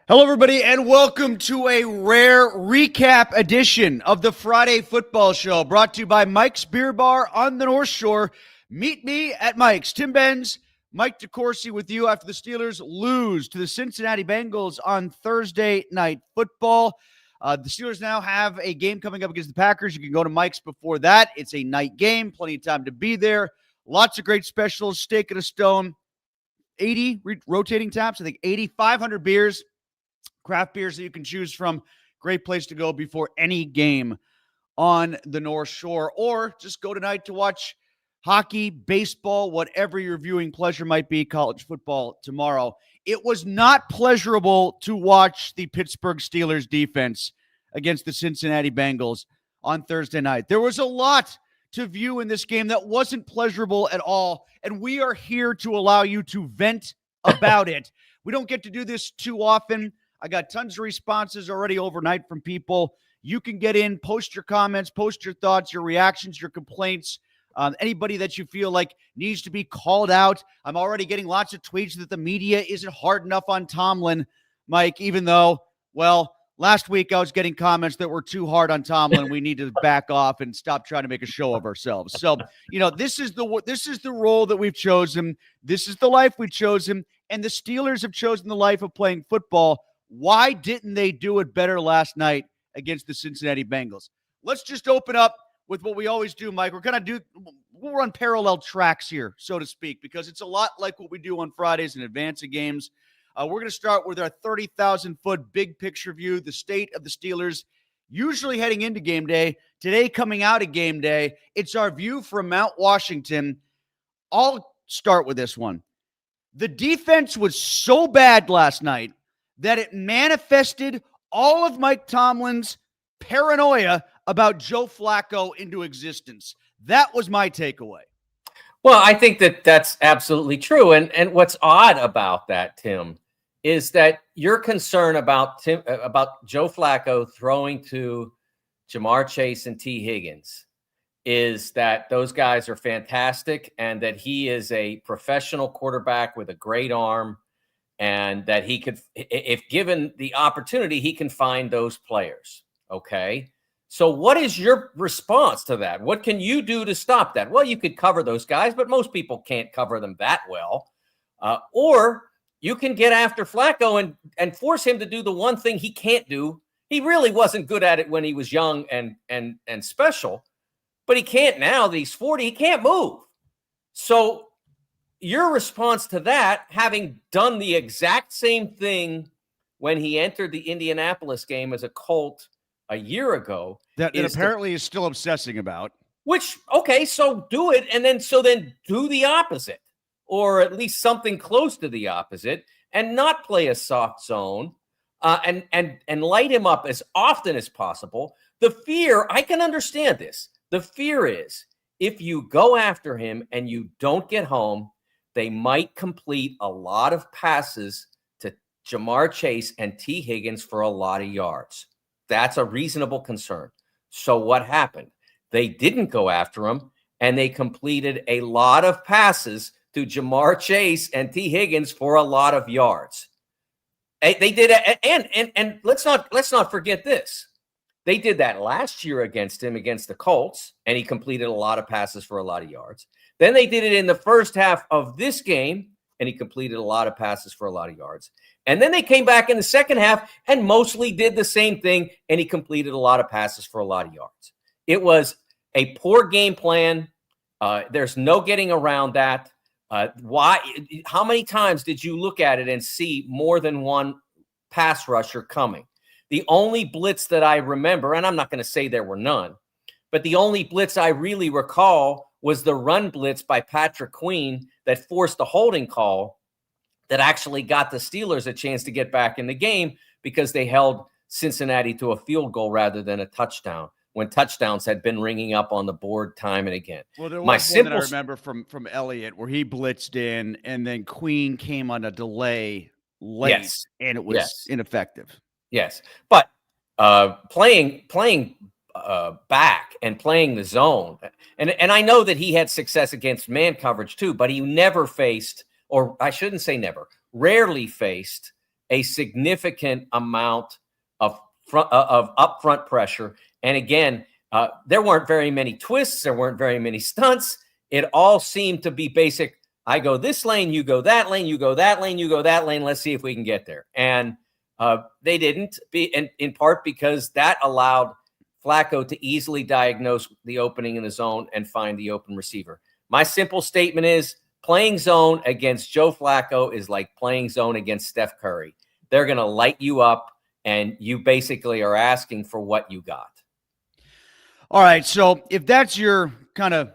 Hello, everybody, and welcome to a rare recap edition of the Friday Football Show, brought to you by Mike's Beer Bar on the North Shore. Meet me at Mike's. Tim Benz, Mike DeCourcy with you after the Steelers lose to the Cincinnati Bengals on Thursday Night Football. The Steelers now have a game coming up against the Packers. You can go to Mike's before that. It's a night game, plenty of time to be there. Lots of great specials, steak and a stone, 80 rotating taps, I think 500 beers. Craft beers that you can choose from. Great place to go before any game on the North Shore. Or just go tonight to watch hockey, baseball, whatever your viewing pleasure might be, college football tomorrow. It was not pleasurable to watch the Pittsburgh Steelers defense against the Cincinnati Bengals on Thursday night. There was a lot to view in this game that wasn't pleasurable at all, and we are here to allow you to vent about it. We don't get to do this too often. I got tons of responses already overnight from people. You can get in, post your comments, post your thoughts, your reactions, your complaints. Anybody that you feel like needs to be called out. I'm already getting lots of tweets that the media isn't hard enough on Tomlin, Mike, even though, well, last week I was getting comments that were too hard on Tomlin. We need to back off and stop trying to make a show of ourselves. So, this is the role that we've chosen. This is the life we've chosen. And the Steelers have chosen the life of playing football. Why didn't they do it better last night against the Cincinnati Bengals? Let's just open up with what we always do, Mike. We'll run parallel tracks here, so to speak, because it's a lot like what we do on Fridays in advance of games. We're going to start with our 30,000-foot big picture view, the state of the Steelers, usually heading into game day. Today, coming out of game day, it's our view from Mount Washington. I'll start with this one. The defense was so bad last night that it manifested all of Mike Tomlin's paranoia about Joe Flacco into existence. That was my takeaway. Well, I think that's absolutely true. And what's odd about that, Tim, is that your concern about Joe Flacco throwing to Jamar Chase and T. Higgins is that those guys are fantastic and that he is a professional quarterback with a great arm, and that he could, if given the opportunity, he can find those players. Okay. So what is your response to that? What can you do to stop that? Well, you could cover those guys, but most people can't cover them that well. Or you can get after Flacco and force him to do the one thing he can't do. He really wasn't good at it when he was young and special, but he can't now that he's 40. He can't move. So your response to that, having done the exact same thing when he entered the Indianapolis game as a Colt a year ago, that apparently is still obsessing about. Which, okay, so do it, and then do the opposite, or at least something close to the opposite, and not play a soft zone, and light him up as often as possible. The fear, I can understand this. The fear is if you go after him and you don't get home, they might complete a lot of passes to Jamar Chase and T. Higgins for a lot of yards. That's a reasonable concern. So what happened? They didn't go after him, and they completed a lot of passes to Jamar Chase and T. Higgins for a lot of yards. They did it, and let's not forget this. They did that last year against the Colts, and he completed a lot of passes for a lot of yards. Then they did it in the first half of this game, and he completed a lot of passes for a lot of yards. And then they came back in the second half and mostly did the same thing, and he completed a lot of passes for a lot of yards. It was a poor game plan. There's no getting around that. Why? How many times did you look at it and see more than one pass rusher coming? The only blitz that I remember, and I'm not going to say there were none, but the only blitz I really recall was the run blitz by Patrick Queen that forced the holding call that actually got the Steelers a chance to get back in the game because they held Cincinnati to a field goal rather than a touchdown, when touchdowns had been ringing up on the board time and again. Well, there was one that I remember from Elliott where he blitzed in and then Queen came on a delay late, yes, and it was ineffective. Yes, but playing back and playing the zone, and I know that he had success against man coverage too, but he never faced, or I shouldn't say never, rarely faced a significant amount of upfront pressure. And again, there weren't very many twists. There weren't very many stunts. It all seemed to be basic. I go this lane, you go that lane, you go that lane, you go that lane. Let's see if we can get there. And they didn't, in part because that allowed Flacco to easily diagnose the opening in the zone and find the open receiver. My simple statement is playing zone against Joe Flacco is like playing zone against Steph Curry. They're going to light you up, and you basically are asking for what you got. All right, so if that's your kind of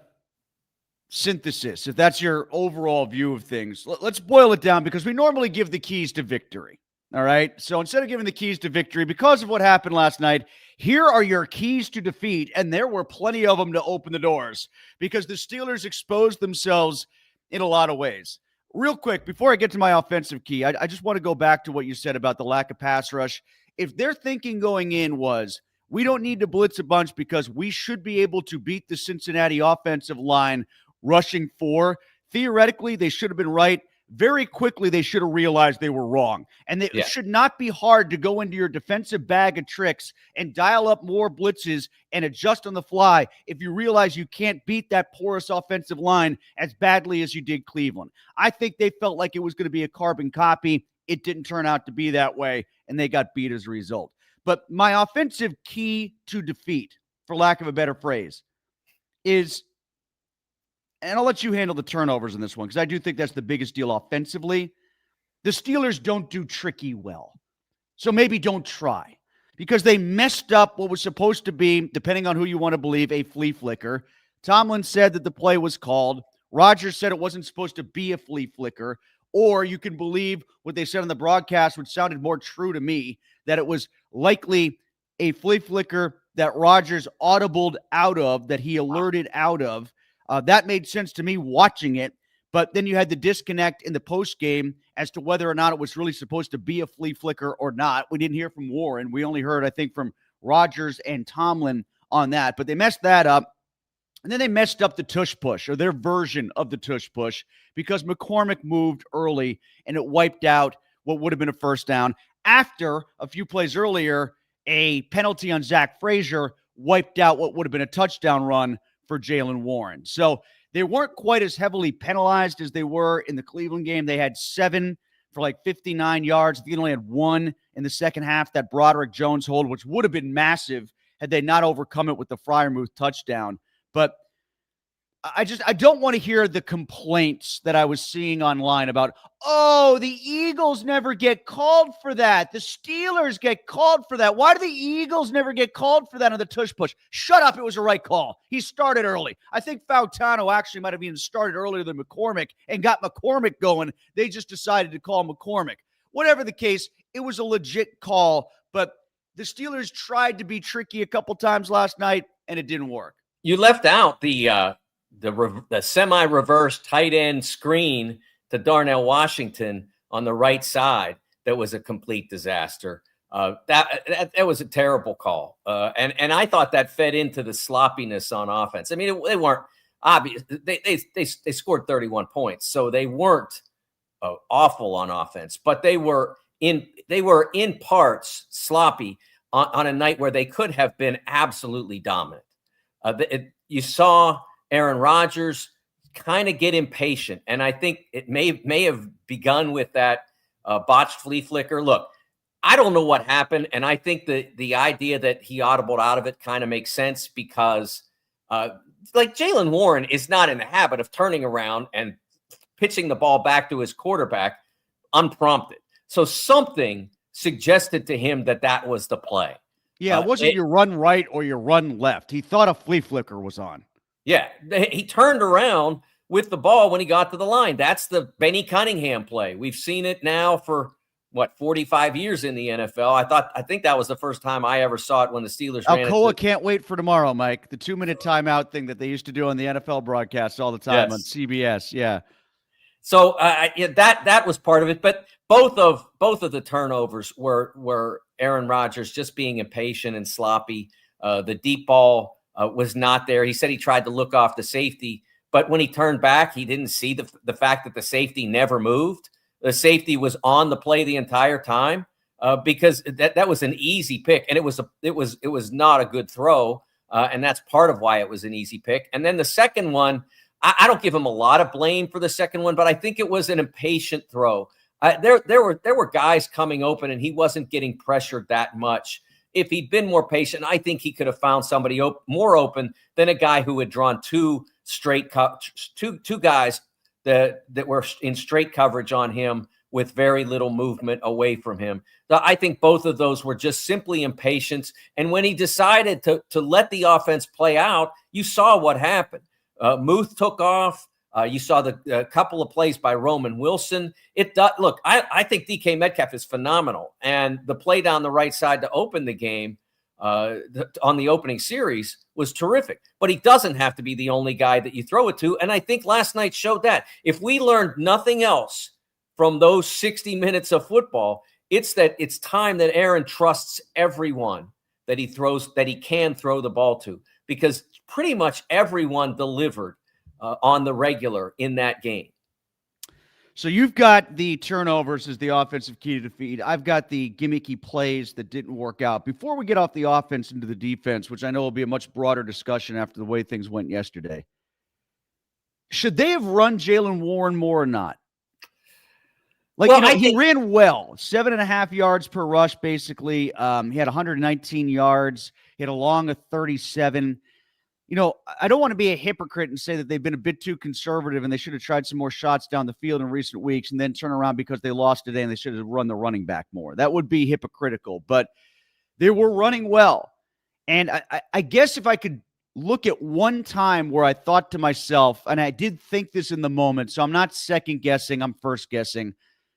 synthesis, if that's your overall view of things, let's boil it down, because we normally give the keys to victory. All right, so instead of giving the keys to victory, because of what happened last night, here are your keys to defeat, and there were plenty of them to open the doors, because the Steelers exposed themselves in a lot of ways. Real quick, before I get to my offensive key, I just want to go back to what you said about the lack of pass rush. If their thinking going in was, we don't need to blitz a bunch because we should be able to beat the Cincinnati offensive line rushing 4, theoretically, they should have been right. Very quickly, they should have realized they were wrong. And it should not be hard to go into your defensive bag of tricks and dial up more blitzes and adjust on the fly if you realize you can't beat that porous offensive line as badly as you did Cleveland. I think they felt like it was going to be a carbon copy. It didn't turn out to be that way, and they got beat as a result. But my offensive key to defeat, for lack of a better phrase, is, and I'll let you handle the turnovers in this one, because I do think that's the biggest deal offensively. The Steelers don't do tricky well. So maybe don't try, because they messed up what was supposed to be, depending on who you want to believe, a flea flicker. Tomlin said that the play was called. Rodgers said it wasn't supposed to be a flea flicker. Or you can believe what they said on the broadcast, which sounded more true to me, that it was likely a flea flicker that Rodgers audibled out of, that he alerted out of. That made sense to me watching it, but then you had the disconnect in the postgame as to whether or not it was really supposed to be a flea flicker or not. We didn't hear from Warren. We only heard, I think, from Rodgers and Tomlin on that, but they messed that up. And then they messed up the tush push, or their version of the tush push, because McCormick moved early and it wiped out what would have been a first down. After a few plays earlier, a penalty on Zach Frazier wiped out what would have been a touchdown run for Jaylen Warren. So they weren't quite as heavily penalized as they were in the Cleveland game. They had 7 for like 59 yards. They only had 1 in the second half, that Broderick Jones hold, which would have been massive had they not overcome it with the Freiermuth touchdown. But I don't want to hear the complaints that I was seeing online about, oh, the Eagles never get called for that. The Steelers get called for that. Why do the Eagles never get called for that on the tush push? Shut up. It was a right call. He started early. I think Fautano actually might have even started earlier than McCormick and got McCormick going. They just decided to call McCormick. Whatever the case, it was a legit call, but the Steelers tried to be tricky a couple times last night, and it didn't work. You left out the semi-reverse tight end screen to Darnell Washington on the right side. That was a complete disaster. That was a terrible call. And I thought that fed into the sloppiness on offense. I mean, they weren't obvious. They scored 31 points, so they weren't awful on offense, but they were in parts sloppy on a night where they could have been absolutely dominant. You saw Aaron Rodgers kind of get impatient, and I think it may have begun with that botched flea flicker. Look, I don't know what happened, and I think the idea that he audibled out of it kind of makes sense because, like, Jaylen Warren is not in the habit of turning around and pitching the ball back to his quarterback unprompted. So something suggested to him that was the play. Yeah, it wasn't your run right or your run left. He thought a flea flicker was on. Yeah, he turned around with the ball when he got to the line. That's the Benny Cunningham play. We've seen it now for, 45 years in the NFL. I think that was the first time I ever saw it when the Steelers ran it. Alcoa can't wait for tomorrow, Mike. The 2-minute timeout thing that they used to do on the NFL broadcasts all the time on CBS. Yeah. So that was part of it, but both of the turnovers were Aaron Rodgers just being impatient and sloppy. The deep ball was not there. He said he tried to look off the safety, but when he turned back, he didn't see the fact that the safety never moved. the safety was on the play the entire time, because that was an easy pick, and it was not a good throw, and that's part of why it was an easy pick. And then the second one, I don't give him a lot of blame for the second one, but I think it was an impatient throw. There were guys coming open, and he wasn't getting pressured that much. If he'd been more patient, I think he could have found somebody more open than a guy who had drawn two guys that were in straight coverage on him with very little movement away from him. I think both of those were just simply impatience. And when he decided to let the offense play out, you saw what happened. Muth took off. You saw the couple of plays by Roman Wilson. Look, I think DK Metcalf is phenomenal. And the play down the right side to open the game on the opening series was terrific. But he doesn't have to be the only guy that you throw it to. And I think last night showed that. If we learned nothing else from those 60 minutes of football, it's that it's time that Aaron trusts everyone that he can throw the ball to, because pretty much everyone delivered on the regular in that game. So you've got the turnovers as the offensive key to defeat. I've got the gimmicky plays that didn't work out. Before we get off the offense into the defense, which I know will be a much broader discussion after the way things went yesterday, should they have run Jaylen Warren more or not? He ran well, 7.5 yards per rush, basically. He had 119 yards. He had a long of 37. I don't want to be a hypocrite and say that they've been a bit too conservative and they should have tried some more shots down the field in recent weeks and then turn around because they lost today and they should have run the running back more. That would be hypocritical, but they were running well. And I guess if I could look at one time where I thought to myself, and I did think this in the moment, so I'm not second guessing, I'm first guessing.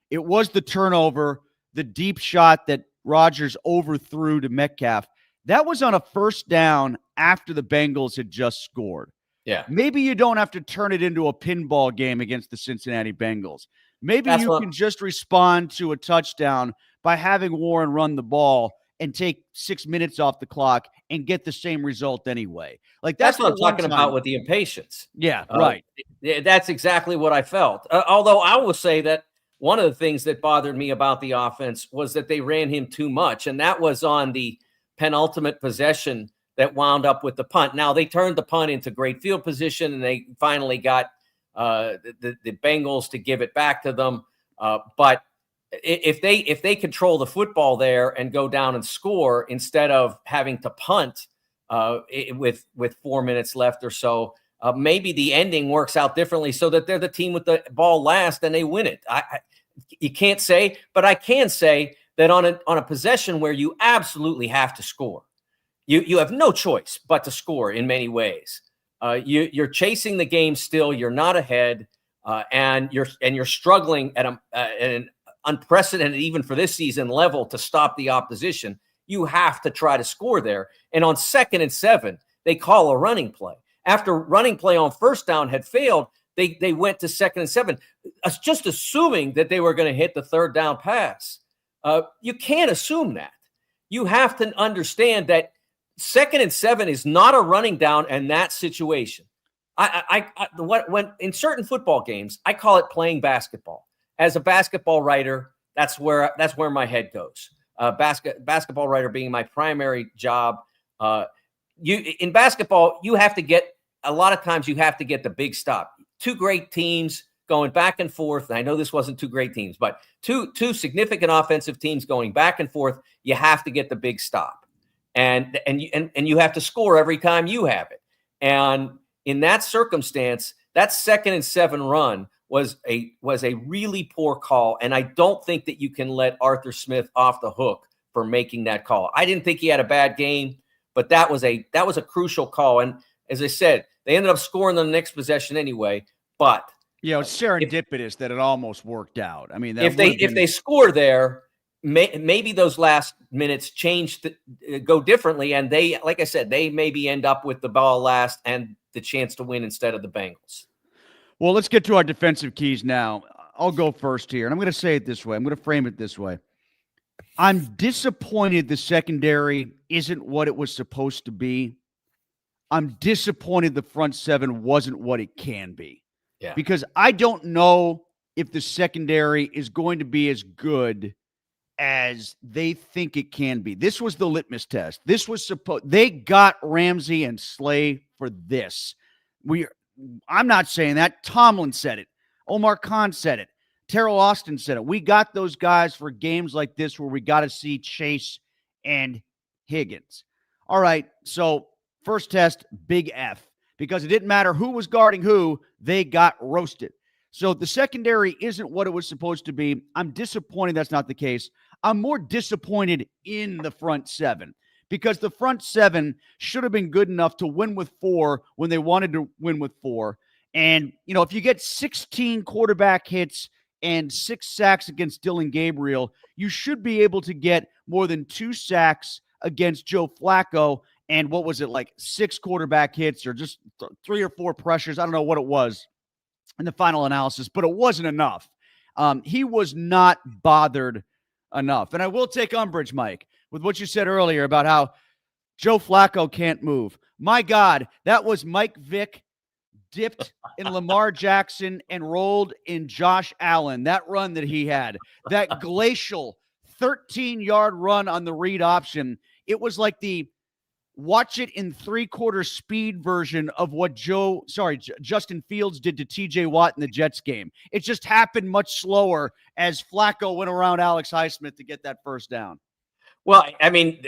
It was the turnover, the deep shot that Rodgers overthrew to Metcalf. That was on a first down after the Bengals had just scored. Yeah. Maybe you don't have to turn it into a pinball game against the Cincinnati Bengals. Maybe you can just respond to a touchdown by having Warren run the ball and take 6 minutes off the clock and get the same result anyway. That's what I'm talking about with the impatience. Yeah, right. That's exactly what I felt. Although I will say that one of the things that bothered me about the offense was that they ran him too much, and that was on the penultimate possession that wound up with the punt. Now, they turned the punt into great field position, and they finally got the Bengals to give it back to them. But if they control the football there and go down and score instead of having to punt with 4 minutes left or so, maybe the ending works out differently so that they're the team with the ball last and they win it. You can't say, but I can say that on a possession where you absolutely have to score, you have no choice but to score in many ways. You're chasing the game still. You're not ahead, and you're struggling at an unprecedented, even for this season, level to stop the opposition. You have to try to score there. And on 2nd and 7, they call a running play. After running play on first down had failed, they went to 2nd and 7, just assuming that they were going to hit the third down pass. You can't assume that. You have to understand that 2nd and 7 is not a running down in that situation. When in certain football games, I call it playing basketball. As a basketball writer, that's where my head goes. Basketball writer being my primary job. In basketball, you have to get a lot of times you have to get the big stop. Two great teams going back and forth. And I know this wasn't two great teams, but two significant offensive teams going back and forth. You have to get the big stop, and you have to score every time you have it. And in that circumstance, that 2nd and 7 run was a really poor call, and I don't think that you can let Arthur Smith off the hook for making that call. I didn't think he had a bad game, but that was a crucial call. And as I said, they ended up scoring on the next possession anyway. But it's serendipitous that it almost worked out. I mean, if they score there, maybe those last minutes go differently, and they, like I said, they maybe end up with the ball last and the chance to win instead of the Bengals. Well, let's get to our defensive keys now. I'll go first here, and I'm going to say it this way. I'm going to frame it this way. I'm disappointed the secondary isn't what it was supposed to be. I'm disappointed the front seven wasn't what it can be. Yeah. Because I don't know if the secondary is going to be as good as they think it can be. This was the litmus test. This was they got Ramsey and Slay for this. I'm not saying that. Tomlin said it. Omar Khan said it. Terrell Austin said it. We got those guys for games like this where we got to see Chase and Higgins. All right, so first test, big F, because it didn't matter who was guarding who, they got roasted. So the secondary isn't what it was supposed to be. I'm disappointed that's not the case. I'm more disappointed in the front seven, because the front seven should have been good enough to win with 4 when they wanted to win with 4. And, if you get 16 quarterback hits and 6 sacks against Dylan Gabriel, you should be able to get more than 2 sacks against Joe Flacco. And what was it, like 6 quarterback hits or just 3 or 4 pressures? I don't know what it was in the final analysis, but it wasn't enough. He was not bothered enough. And I will take umbrage, Mike, with what you said earlier about how Joe Flacco can't move. My God, that was Mike Vick dipped in Lamar Jackson and rolled in Josh Allen. That run that he had, that glacial 13-yard run on the read option. It was like the watch it in 3/4 speed version of what Justin Fields did to TJ Watt in the Jets game. It just happened much slower as Flacco went around Alex Highsmith to get that first down. Well, I mean,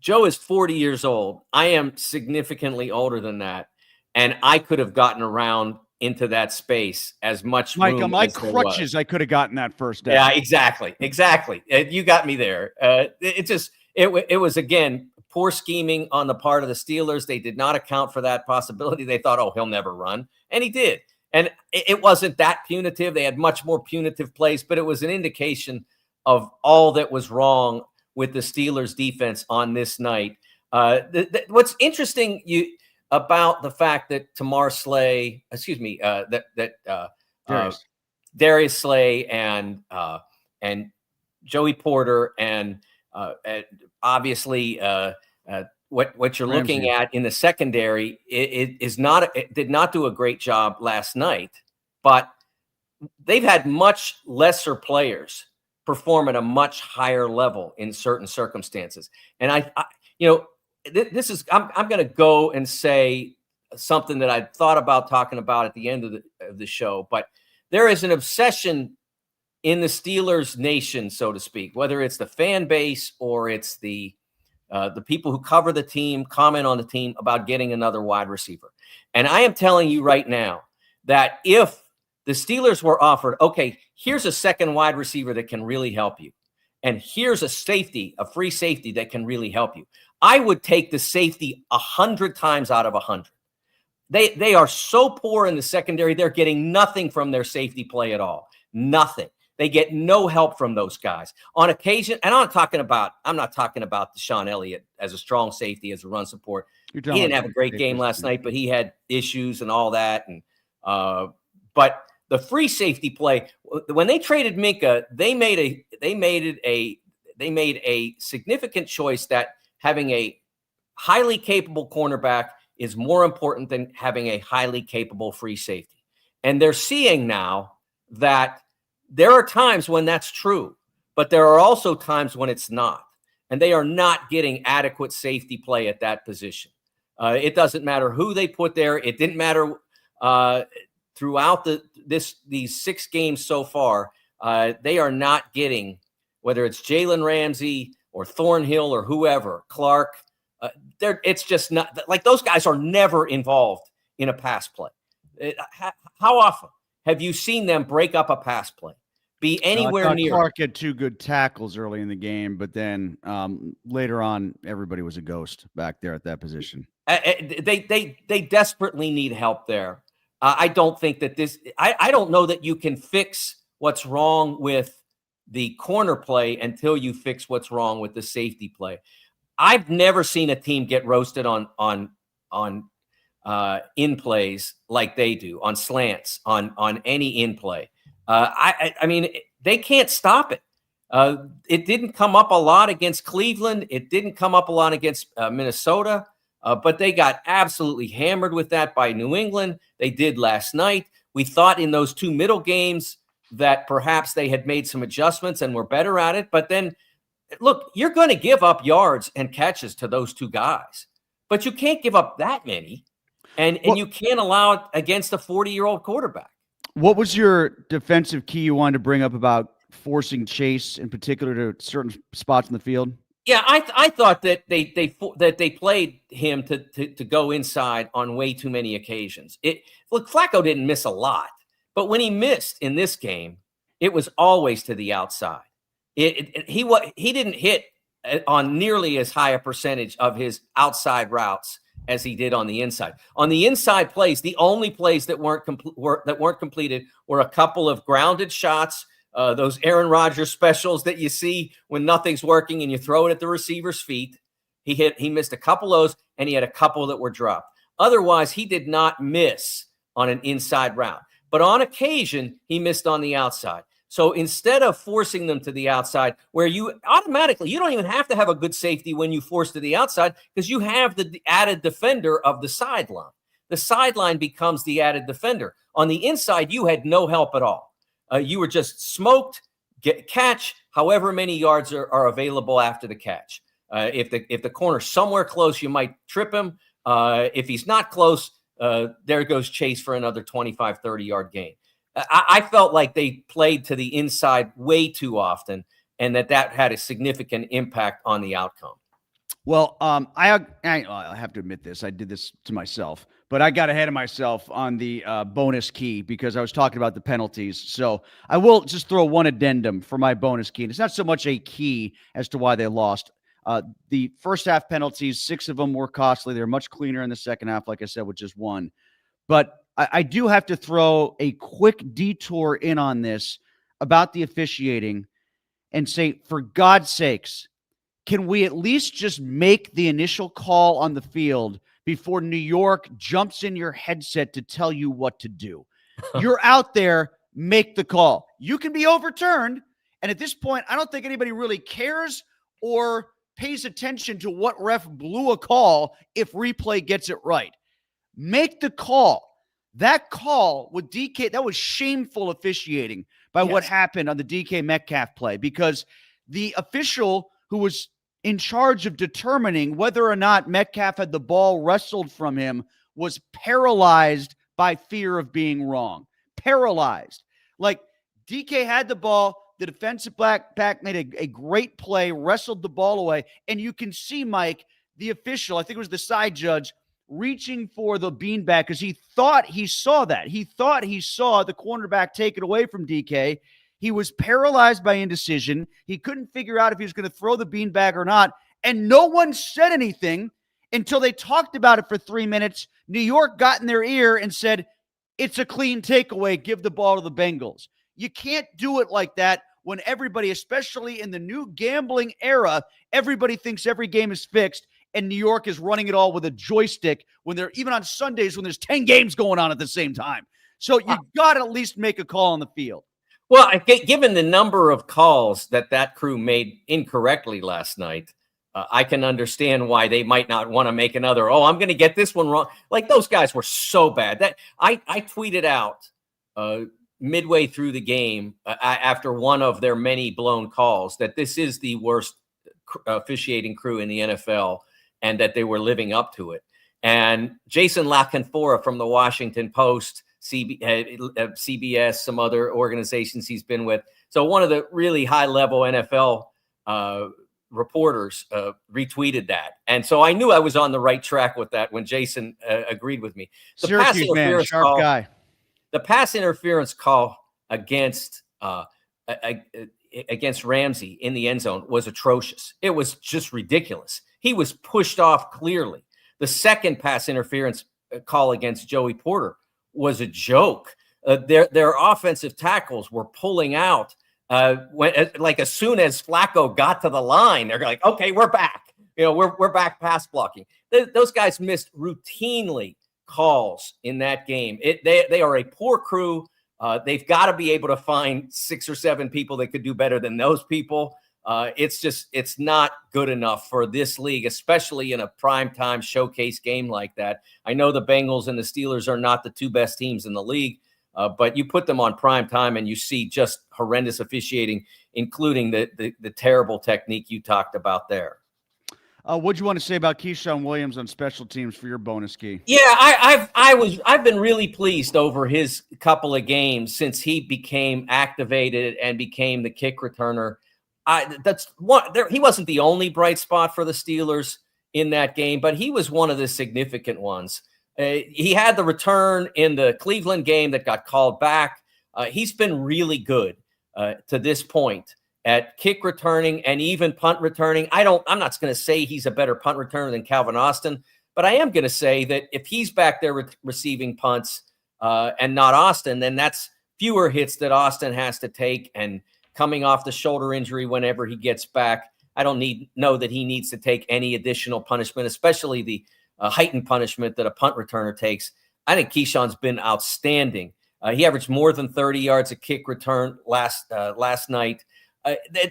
Joe is 40 years old. I am significantly older than that. And I could have gotten around into that space as much Mike, room on my as there crutches, was. I could have gotten that first down. Yeah, exactly. You got me there. It was, again, poor scheming on the part of the Steelers. They did not account for that possibility. They thought, oh, he'll never run. And he did. And it wasn't that punitive. They had much more punitive plays, but it was an indication of all that was wrong with the Steelers defense on this night. What's interesting about the fact that Darius Slay and Joey Porter and obviously what you're looking at in the secondary it did not do a great job last night, but they've had much lesser players perform at a much higher level in certain circumstances. And I'm going to go and say something that I thought about talking about at the end of the show, but there is an obsession in the Steelers nation, so to speak, whether it's the fan base or it's the people who cover the team, comment on the team, about getting another wide receiver. And I am telling you right now that if the Steelers were offered, okay, here's a second wide receiver that can really help you, and here's a free safety that can really help you, I would take the safety 100 times out of 100. They are so poor in the secondary. They're getting nothing from their safety play at all. Nothing. They get no help from those guys. On occasion, and I'm not talking about Deshaun Elliott as a strong safety, as a run support. He didn't have a great game last night, but he had issues and all that. And but the free safety play, when they traded Minka, they made a significant choice that having a highly capable cornerback is more important than having a highly capable free safety. And they're seeing now that there are times when that's true, but there are also times when it's not. And they are not getting adequate safety play at that position. It doesn't matter who they put there. It didn't matter throughout these 6 games so far. They are not getting, whether it's Jalen Ramsey or Thornhill or whoever, Clark. It's just not like those guys are never involved in a pass play. How often have you seen them break up a pass play, be anywhere near? Clark had 2 good tackles early in the game, but then later on, everybody was a ghost back there at that position. They desperately need help there. I don't think that I don't know that you can fix what's wrong with the corner play until you fix what's wrong with the safety play. I've never seen a team get roasted on in plays like they do, on slants, on any in play. I mean, they can't stop it. It didn't come up a lot against Cleveland. It didn't come up a lot against Minnesota, but they got absolutely hammered with that by New England. They did last night. We thought in those two middle games that perhaps they had made some adjustments and were better at it. But then, look, you're going to give up yards and catches to those two guys, but you can't give up that many, and you can't allow it against a 40-year-old quarterback. What was your defensive key you wanted to bring up about forcing Chase in particular to certain spots in the field? Yeah, I thought that they played him to go inside on way too many occasions. Look, Flacco didn't miss a lot, but when he missed in this game, it was always to the outside. He didn't hit on nearly as high a percentage of his outside routes as he did on the inside. On the inside plays, the only plays that weren't completed were a couple of grounded shots. Those Aaron Rodgers specials that you see when nothing's working and you throw it at the receiver's feet. He missed a couple of those, and he had a couple that were dropped. Otherwise, he did not miss on an inside route. But on occasion, he missed on the outside. So instead of forcing them to the outside, where you don't even have to have a good safety when you force to the outside, because you have the added defender of the sideline. The sideline becomes the added defender. On the inside, you had no help at all. You were just smoked, catch, however many yards are available after the catch. If the corner's somewhere close, you might trip him. If he's not close, there goes Chase for another 25, 30-yard gain. I felt like they played to the inside way too often, and that had a significant impact on the outcome. Well, I have to admit this. I did this to myself, but I got ahead of myself on the bonus key because I was talking about the penalties. So I will just throw one addendum for my bonus key. And it's not so much a key as to why they lost. The first half penalties, 6 of them were costly. They're much cleaner in the second half, like I said, with just 1. But I do have to throw a quick detour in on this about the officiating and say, for God's sakes, can we at least just make the initial call on the field before New York jumps in your headset to tell you what to do? You're out there, make the call. You can be overturned. And at this point, I don't think anybody really cares or pays attention to what ref blew a call if replay gets it right. Make the call. That call with DK, that was shameful officiating by what happened on the DK Metcalf play, because the official who was in charge of determining whether or not Metcalf had the ball wrestled from him was paralyzed by fear of being wrong. Paralyzed. Like, DK had the ball, the defensive back made a great play, wrestled the ball away, and you can see, Mike, the official, I think it was the side judge, reaching for the beanbag because he thought he saw that. He thought he saw the cornerback take it away from DK. He was paralyzed by indecision. He couldn't figure out if he was going to throw the beanbag or not. And no one said anything until they talked about it for 3 minutes. New York got in their ear and said, it's a clean takeaway. Give the ball to the Bengals. You can't do it like that when everybody, especially in the new gambling era, everybody thinks every game is fixed. And New York is running it all with a joystick when they're even on Sundays when there's 10 games going on at the same time. So you got to at least make a call on the field. Well, given the number of calls that crew made incorrectly last night, I can understand why they might not want to make another. Oh, I'm going to get this one wrong. Like, those guys were so bad that I tweeted out midway through the game after one of their many blown calls that this is the worst officiating crew in the NFL, and that they were living up to it. And Jason LaCanfora from the Washington Post, CBS, some other organizations he's been with. So one of the really high-level NFL reporters retweeted that. And so I knew I was on the right track with that when Jason agreed with me. The Syracuse man, sharp guy. The pass interference call against Ramsey in the end zone was atrocious. It was just ridiculous. He was pushed off clearly. The second pass interference call against Joey Porter was a joke. Their offensive tackles were pulling out as soon as Flacco got to the line. They're like, okay, we're back. We're back pass blocking. Those guys missed routinely calls in that game. They are a poor crew. They've got to be able to find 6 or 7 people that could do better than those people. It's not good enough for this league, especially in a primetime showcase game like that. I know the Bengals and the Steelers are not the 2 best teams in the league, But you put them on prime time and you see just horrendous officiating, including the terrible technique you talked about there. What'd you want to say about Keyshawn Williams on special teams for your bonus key? Yeah, I've been really pleased over his couple of games since he became activated and became the kick returner. He wasn't the only bright spot for the Steelers in that game, but he was one of the significant ones. He had the return in the Cleveland game that got called back. He's been really good to this point at kick returning and even punt returning. I'm not going to say he's a better punt returner than Calvin Austin, but I am going to say that if he's back there receiving punts and not Austin, then that's fewer hits that Austin has to take. And coming off the shoulder injury whenever he gets back, I don't know that he needs to take any additional punishment, especially the heightened punishment that a punt returner takes. I think Keyshawn's been outstanding. He averaged more than 30 yards a kick return last night.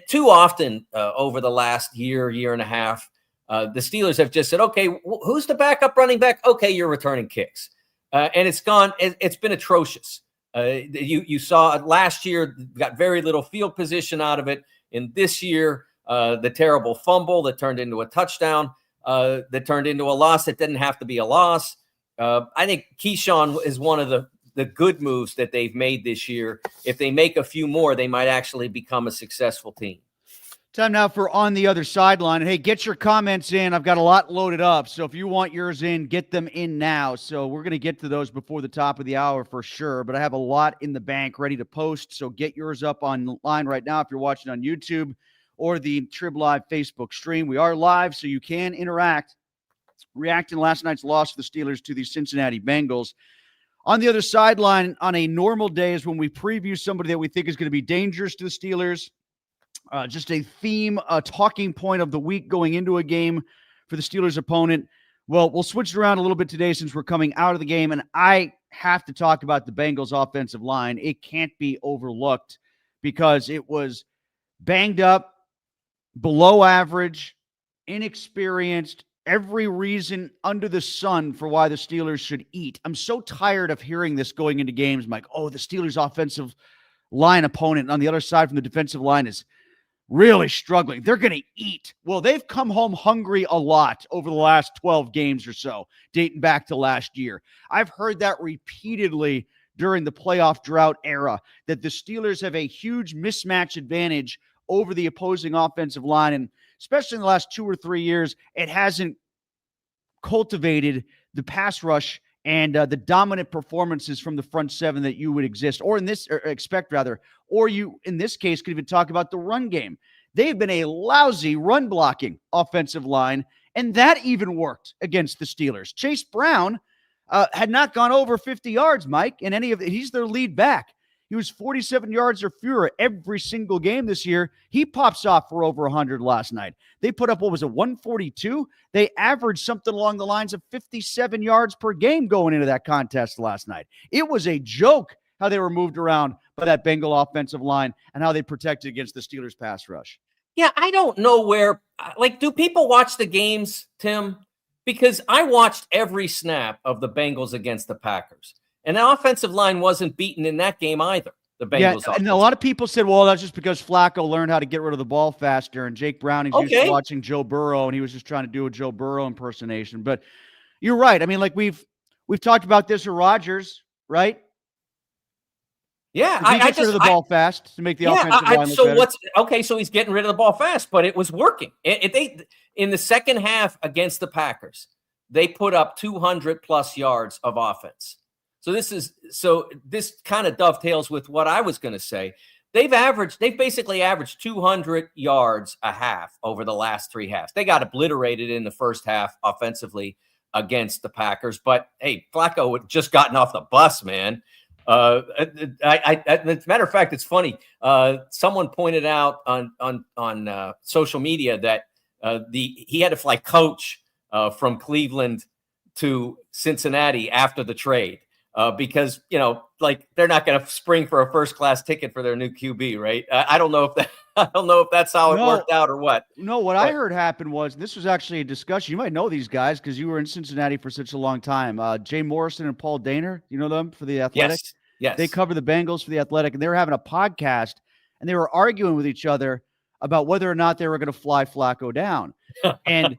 Too often over the last year and a half, the Steelers have just said, okay, who's the backup running back? Okay, you're returning kicks. And it's been atrocious. You saw last year, got very little field position out of it. And this year, the terrible fumble that turned into a touchdown, that turned into a loss that didn't have to be a loss. I think Keyshawn is one of the good moves that they've made this year. If they make a few more, they might actually become a successful team. Time now for On the Other Sideline. And hey, get your comments in. I've got a lot loaded up. So if you want yours in, get them in now. So we're going to get to those before the top of the hour for sure. But I have a lot in the bank ready to post. So get yours up online right now if you're watching on YouTube or the Trib Live Facebook stream. We are live, so you can interact, reacting to last night's loss of the Steelers to the Cincinnati Bengals. On the Other Sideline, on a normal day, is when we preview somebody that we think is going to be dangerous to the Steelers. Just a theme, a talking point of the week going into a game for the Steelers' opponent. Well, we'll switch it around a little bit today since we're coming out of the game, and I have to talk about the Bengals' offensive line. It can't be overlooked because it was banged up, below average, inexperienced, every reason under the sun for why the Steelers should eat. I'm so tired of hearing this going into games, Mike. Oh, the Steelers' offensive line opponent on the other side from the defensive line is really struggling. They're going to eat. Well, they've come home hungry a lot over the last 12 games or so, dating back to last year. I've heard that repeatedly during the playoff drought era, that the Steelers have a huge mismatch advantage over the opposing offensive line. And especially in the last 2 or 3 years, it hasn't cultivated the pass rush and the dominant performances from the front seven that you would expect, or you, in this case, could even talk about the run game. They've been a lousy run blocking offensive line, and that even worked against the Steelers. Chase Brown had not gone over 50 yards, Mike, in any of it. He's their lead back. He was 47 yards or fewer every single game this year. He pops off for over 100 last night. They put up, 142? They averaged something along the lines of 57 yards per game going into that contest last night. It was a joke how they were moved around by that Bengal offensive line and how they protected against the Steelers pass rush. Yeah, I don't know where, do people watch the games, Tim? Because I watched every snap of the Bengals against the Packers. And the offensive line wasn't beaten in that game either. The Bengals. Yeah, and a lot of people said, well, that's just because Flacco learned how to get rid of the ball faster, and Jake Browning's used to watching Joe Burrow, and he was just trying to do a Joe Burrow impersonation. But you're right. I mean, we've talked about this with Rodgers, right? Yeah, I gets rid of the ball fast to make the offensive line look better. So he's getting rid of the ball fast, but it was working. In the second half against the Packers, they put up 200 plus yards of offense. So this kind of dovetails with what I was going to say. They've basically averaged 200 yards a half over the last 3 halves. They got obliterated in the first half offensively against the Packers, but hey, Flacco had just gotten off the bus, man. As a matter of fact, it's funny. Someone pointed out on social media that he had to fly coach from Cleveland to Cincinnati after the trade. Because, they're not going to spring for a first-class ticket for their new QB, right? I don't know if that's how it worked out or what. No, I heard happened was, this was actually a discussion. You might know these guys because you were in Cincinnati for such a long time. Jay Morrison and Paul Dehner, you know them for the Athletic? Yes. Yes. They cover the Bengals for The Athletic, and they were having a podcast, and they were arguing with each other about whether or not they were going to fly Flacco down. And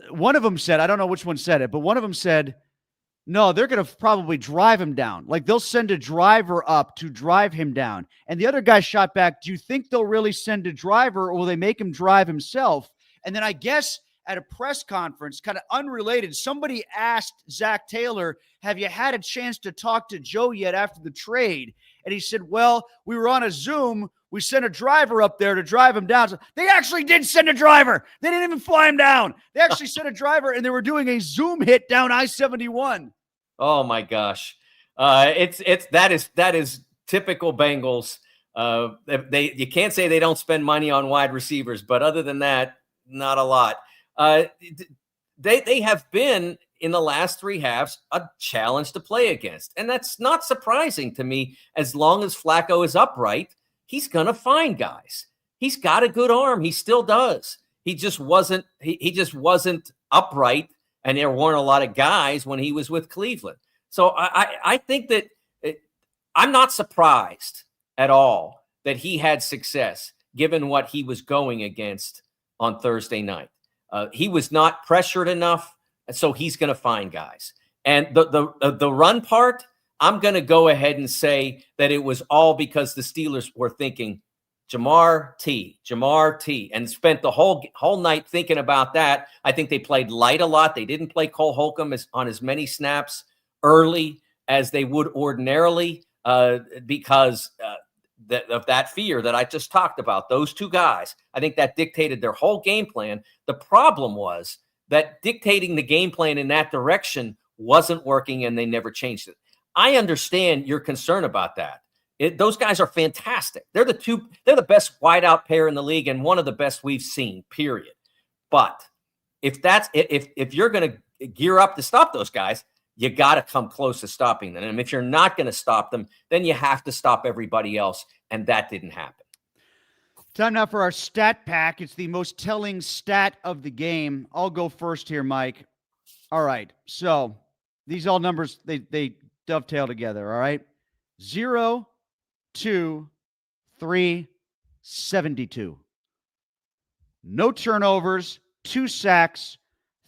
one of them said, I don't know which one said it, but one of them said, no, they're going to probably drive him down. Like, they'll send a driver up to drive him down. And the other guy shot back, do you think they'll really send a driver, or will they make him drive himself? And then I guess at a press conference, kind of unrelated, somebody asked Zach Taylor, have you had a chance to talk to Joe yet after the trade? And he said, well, we were on a Zoom. We sent a driver up there to drive him down. So they actually did send a driver. They didn't even fly him down. They actually sent a driver, and they were doing a Zoom hit down I-71. Oh my gosh. That is typical Bengals. You can't say they don't spend money on wide receivers, but other than that, not a lot. They have been in the last three halves a challenge to play against. And that's not surprising to me. As long as Flacco is upright, he's going to find guys. He's got a good arm. He still does. He just wasn't upright, and there weren't a lot of guys when he was with Cleveland. So I think that I'm not surprised at all that he had success given what he was going against on Thursday night. He was not pressured enough, so he's going to find guys. And the run part, I'm going to go ahead and say that it was all because the Steelers were thinking Jamar T, and spent the whole night thinking about that. I think they played light a lot. They didn't play Cole Holcomb on as many snaps early as they would ordinarily because of that fear that I just talked about. Those two guys, I think that dictated their whole game plan. The problem was that dictating the game plan in that direction wasn't working, and they never changed it. I understand your concern about that. Those guys are fantastic. They're the best wideout pair in the league, and one of the best we've seen, period. But if you're going to gear up to stop those guys, you got to come close to stopping them. And if you're not going to stop them, then you have to stop everybody else. And that didn't happen. Time now for our stat pack. It's the most telling stat of the game. I'll go first here, Mike. All right. So these all numbers, they dovetail together. All right. 0, 2, 3, 72. No turnovers, 2 sacks,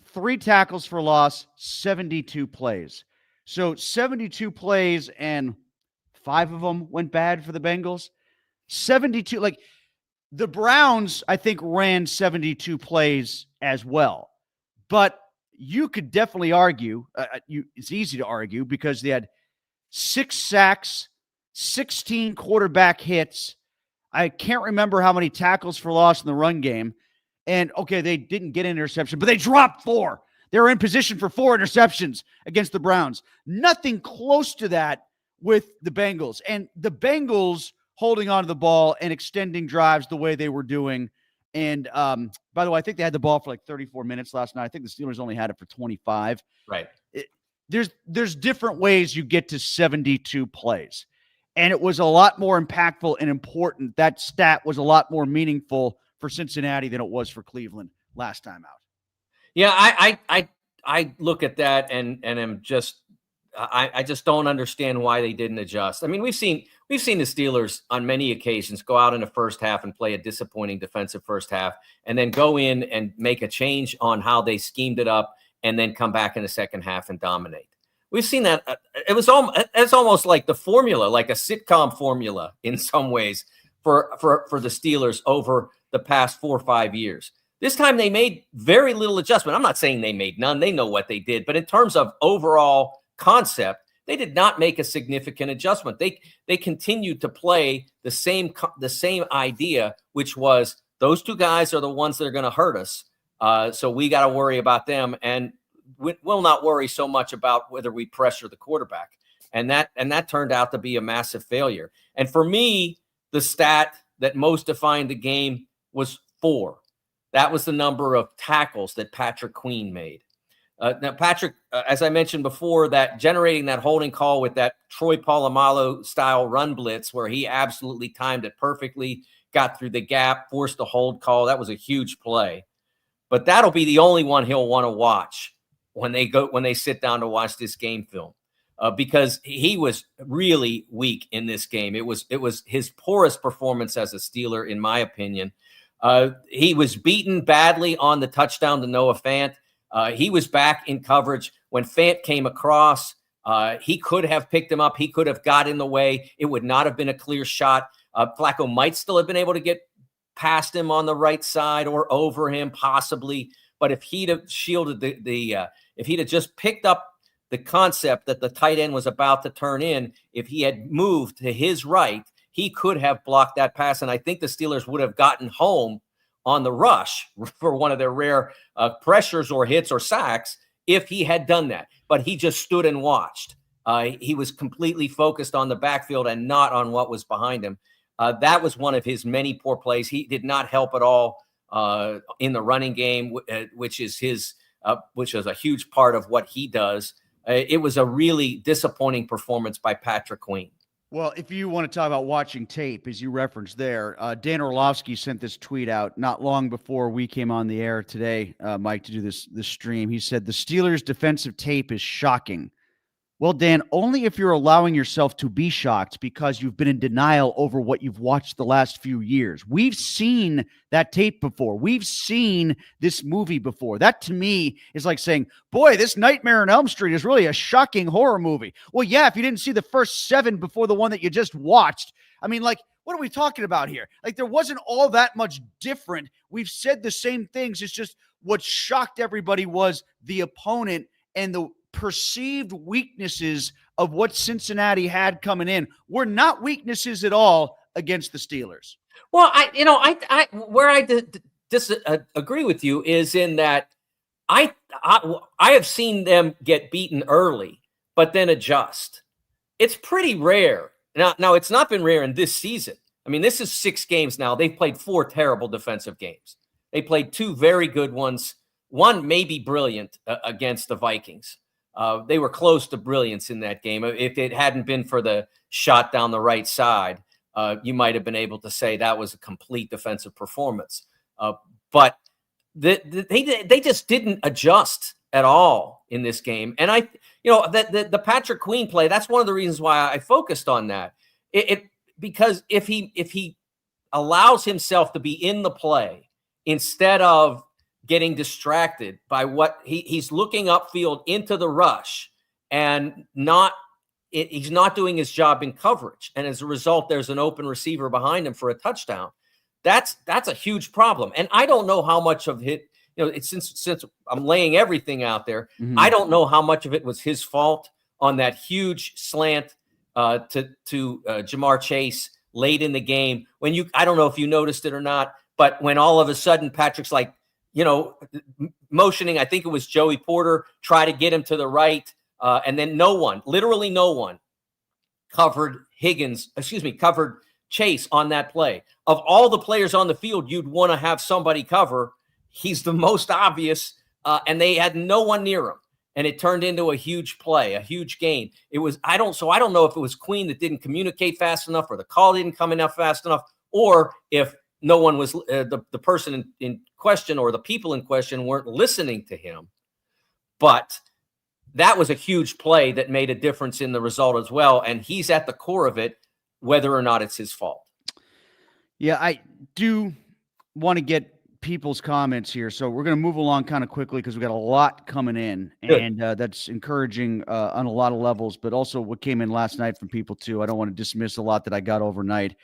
3 tackles for loss, 72 plays. So 72 plays, and 5 of them went bad for the Bengals. 72, like the Browns, I think, ran 72 plays as well. But you could definitely argue, it's easy to argue, because they had 6 sacks, 16 quarterback hits. I can't remember how many tackles for loss in the run game. And, okay, they didn't get an interception, but they dropped 4. They were in position for 4 interceptions against the Browns. Nothing close to that with the Bengals. And the Bengals holding on to the ball and extending drives the way they were doing. And, by the way, I think they had the ball for like 34 minutes last night. I think the Steelers only had it for 25. Right. There's different ways you get to 72 plays. And it was a lot more impactful and important. That stat was a lot more meaningful for Cincinnati than it was for Cleveland last time out. Yeah, I look at that and am just I just don't understand why they didn't adjust. I mean, we've seen the Steelers on many occasions go out in the first half and play a disappointing defensive first half, and then go in and make a change on how they schemed it up, and then come back in the second half and dominate. We've seen that. It's almost like the formula, like a sitcom formula in some ways for the Steelers over the past 4 or 5 years. This time they made very little adjustment. I'm not saying they made none. They know what they did. But in terms of overall concept, they did not make a significant adjustment. They continued to play the same idea, which was those 2 guys are the ones that are going to hurt us. So we got to worry about them, and we'll not worry so much about whether we pressure the quarterback. And that turned out to be a massive failure. And for me, the stat that most defined the game was 4. That was the number of tackles that Patrick Queen made. Now, Patrick, as I mentioned before, that generating that holding call with that Troy Polamalu style run blitz where he absolutely timed it perfectly, got through the gap, forced a hold call. That was a huge play. But that'll be the only one he'll want to watch when they sit down to watch this game film. because he was really weak in this game. It was his poorest performance as a Steeler, in my opinion. He was beaten badly on the touchdown to Noah Fant. He was back in coverage when Fant came across. He could have picked him up. He could have got in the way. It would not have been a clear shot. Flacco might still have been able to get past him on the right side or over him, possibly. But if he'd have shielded if he'd have just picked up the concept that the tight end was about to turn in, if he had moved to his right, he could have blocked that pass. And I think the Steelers would have gotten home on the rush for one of their rare pressures or hits or sacks if he had done that. But he just stood and watched. He was completely focused on the backfield and not on what was behind him. That was one of his many poor plays. He did not help at all in the running game, which is a huge part of what he does. It was a really disappointing performance by Patrick Queen. Well, if you want to talk about watching tape, as you referenced there, Dan Orlovsky sent this tweet out not long before we came on the air today, Mike, to do this stream. He said, the Steelers' defensive tape is shocking. Well, Dan, only if you're allowing yourself to be shocked because you've been in denial over what you've watched the last few years. We've seen that tape before. We've seen this movie before. That, to me, is like saying, boy, this Nightmare on Elm Street is really a shocking horror movie. Well, yeah, if you didn't see the first 7 before the one that you just watched, I mean, like, what are we talking about here? Like, there wasn't all that much different. We've said the same things. It's just what shocked everybody was the opponent and the perceived weaknesses of what Cincinnati had coming in were not weaknesses at all against the Steelers. Well, where I disagree with you is in that I have seen them get beaten early, but then adjust. It's pretty rare. Now it's not been rare in this season. I mean, this is 6 games now. They've played 4 terrible defensive games. They played 2 very good ones. One maybe brilliant against the Vikings. They were close to brilliance in that game. If it hadn't been for the shot down the right side, you might have been able to say that was a complete defensive performance. But they just didn't adjust at all in this game. And the Patrick Queen play, that's one of the reasons why I focused on that. Because if he allows himself to be in the play instead of getting distracted by he's looking upfield into the rush and he's not doing his job in coverage. And as a result, there's an open receiver behind him for a touchdown. That's a huge problem. And I don't know how much of it, it's since I'm laying everything out there, I don't know how much of it was his fault on that huge slant to Jamar Chase late in the game. I don't know if you noticed it or not, but when all of a sudden Patrick's like, motioning, I think it was Joey Porter, try to get him to the right. And then literally no one covered covered Chase on that play. Of all the players on the field, you'd want to have somebody cover. He's the most obvious, and they had no one near him. And it turned into a huge play, a huge gain. I don't know if it was Queen that didn't communicate fast enough or the call didn't come enough fast enough, or if no one was the person in question or the people in question weren't listening to him. But that was a huge play that made a difference in the result as well. And he's at the core of it, whether or not it's his fault. Yeah, I do want to get people's comments here. So we're going to move along kind of quickly because we've got a lot coming in. Good. And that's encouraging on a lot of levels, but also what came in last night from people too. I don't want to dismiss a lot that I got overnight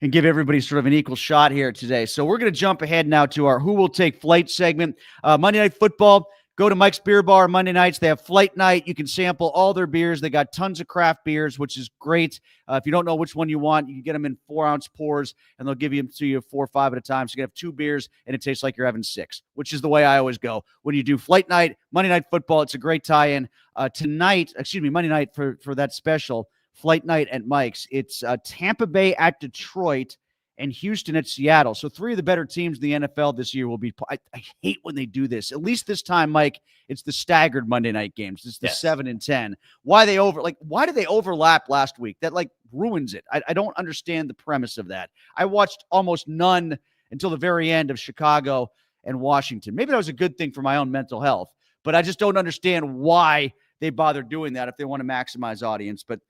and give everybody sort of an equal shot here today. So we're going to jump ahead now to our Who Will Take Flight segment. Monday Night Football, go to Mike's Beer Bar Monday nights. They have flight night. You can sample all their beers. They got tons of craft beers, which is great. If you don't know which one you want, you can get them in 4-ounce pours, and they'll give them to you 4 or 5 at a time. So you can have 2 beers, and it tastes like you're having 6, which is the way I always go. When you do flight night, Monday Night Football, it's a great tie-in. Monday night for that special, flight night at Mike's. It's Tampa Bay at Detroit and Houston at Seattle. So 3 of the better teams in the NFL this year will be – I hate when they do this. At least this time, Mike, it's the staggered Monday night games. It's the 7 and 10. Why did they overlap last week? That, ruins it. I don't understand the premise of that. I watched almost none until the very end of Chicago and Washington. Maybe that was a good thing for my own mental health, but I just don't understand why they bother doing that if they want to maximize audience, but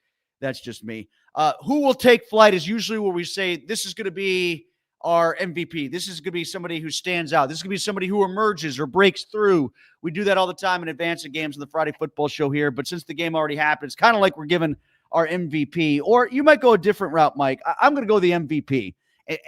that's just me. Who will take flight is usually where we say this is going to be our MVP. This is going to be somebody who stands out. This is going to be somebody who emerges or breaks through. We do that all the time in advance of games on the Friday Football Show here, but since the game already happened, it's kind of like we're giving our MVP. Or you might go a different route, Mike. I'm going to go the MVP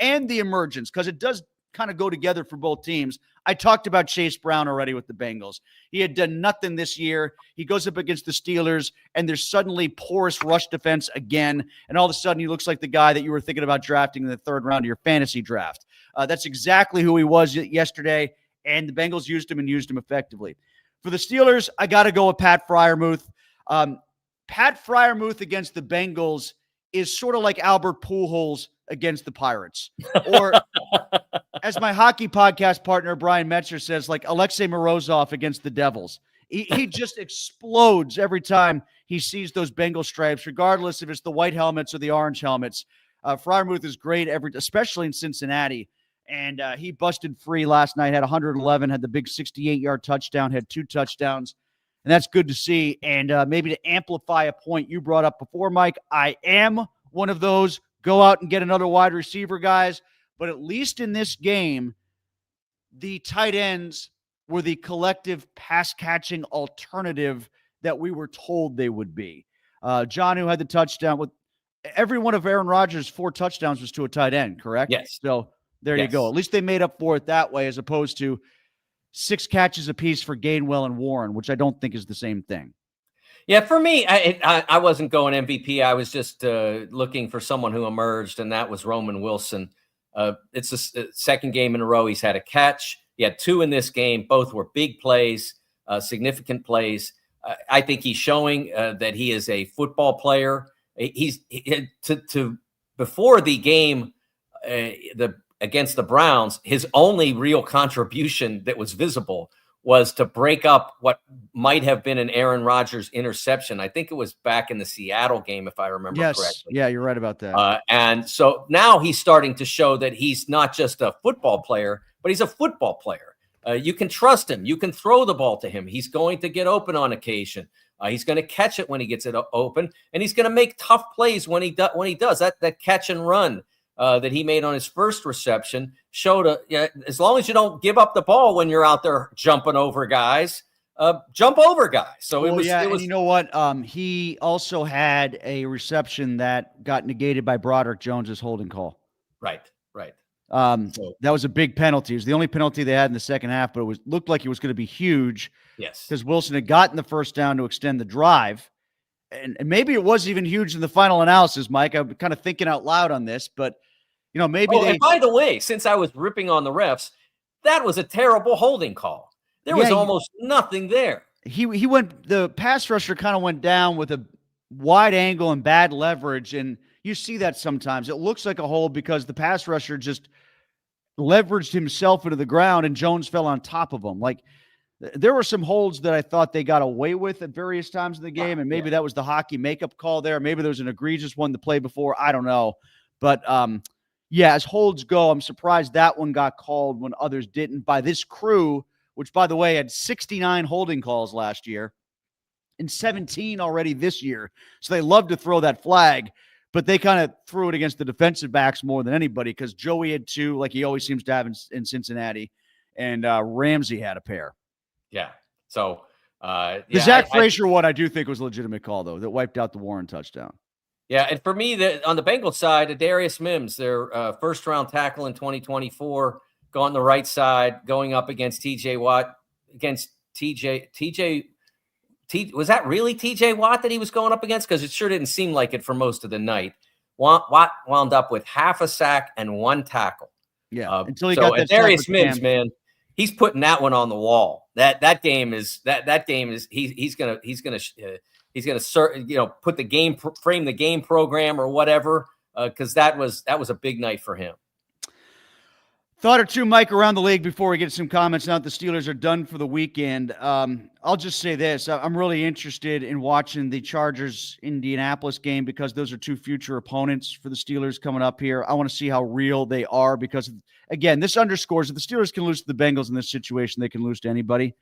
and the emergence because it does kind of go together for both teams. I talked about Chase Brown already with the Bengals. He had done nothing this year. He goes up against the Steelers, and there's suddenly porous rush defense again, and all of a sudden he looks like the guy that you were thinking about drafting in the third round of your fantasy draft. That's exactly who he was yesterday, and the Bengals used him effectively. For the Steelers, I got to go with Pat Freiermuth. Pat Freiermuth against the Bengals is sort of like Albert Pujols against the Pirates. Or as my hockey podcast partner, Brian Metzer, says, like Alexei Morozov against the Devils. He just explodes every time he sees those Bengal stripes, regardless if it's the white helmets or the orange helmets. Freiermuth is great, especially in Cincinnati. And he busted free last night, had 111, had the big 68-yard touchdown, had 2 touchdowns. And that's good to see. And maybe to amplify a point you brought up before, Mike, I am one of those go out and get another wide receiver guys. But at least in this game, the tight ends were the collective pass-catching alternative that we were told they would be. John, who had the touchdown, with every one of Aaron Rodgers' 4 touchdowns was to a tight end, correct? Yes. So there you go. At least they made up for it that way as opposed to 6 catches apiece for Gainwell and Warren, which I don't think is the same thing. Yeah, for me, I wasn't going MVP. I was just looking for someone who emerged, and that was Roman Wilson. It's the second game in a row he's had a catch. He had 2 in this game. Both were big plays, significant plays. I think he's showing that he is a football player. Before the game against the Browns, his only real contribution that was visible was to break up what might have been an Aaron Rodgers interception. I think it was back in the Seattle game, if I remember correctly. Yeah, you're right about that. And so now he's starting to show that he's not just a football player, but he's a football player. You can trust him. You can throw the ball to him. He's going to get open on occasion. He's going to catch it when he gets it open, and he's going to make tough plays when he does. That catch and run that he made on his first reception showed as long as you don't give up the ball when you're out there jumping over guys, jump over guys. So it was. And you know what? He also had a reception that got negated by Broderick Jones's holding call. Right. That was a big penalty. It was the only penalty they had in the second half, but it looked like it was going to be huge. Yes, because Wilson had gotten the first down to extend the drive, and maybe it was even huge in the final analysis. Mike, I'm kind of thinking out loud on this, but maybe. And by the way, since I was ripping on the refs, that was a terrible holding call. There was almost nothing there. He went. The pass rusher kind of went down with a wide angle and bad leverage, and you see that sometimes. It looks like a hold because the pass rusher just leveraged himself into the ground, and Jones fell on top of him. Like, there were some holds that I thought they got away with at various times in the game, and maybe that was the hockey makeup call there. Maybe there was an egregious one to play before. I don't know. But, as holds go, I'm surprised that one got called when others didn't by this crew, which, by the way, had 69 holding calls last year and 17 already this year. So they love to throw that flag, but they kind of threw it against the defensive backs more than anybody because Joey had 2, like he always seems to have in Cincinnati, and Ramsey had a pair. Yeah. So the Zach Frazier one, I do think was a legitimate call, though, that wiped out the Warren touchdown. Yeah, and for me, on the Bengals side, Darius Mims, their first-round tackle in 2024, going the right side, going up against T.J. Watt, was that really T.J. Watt that he was going up against? Because it sure didn't seem like it for most of the night. Watt wound up with half a sack and 1 tackle. Yeah, until he got that Darius Mims, man, he's putting that one on the wall. That game is he's gonna put the game, frame the game program or whatever, because that was a big night for him. Thought or two, Mike, around the league before we get some comments. Now that the Steelers are done for the weekend, I'll just say this. I'm really interested in watching the Chargers-Indianapolis game because those are 2 future opponents for the Steelers coming up here. I want to see how real they are because, again, this underscores if the Steelers can lose to the Bengals in this situation, they can lose to anybody.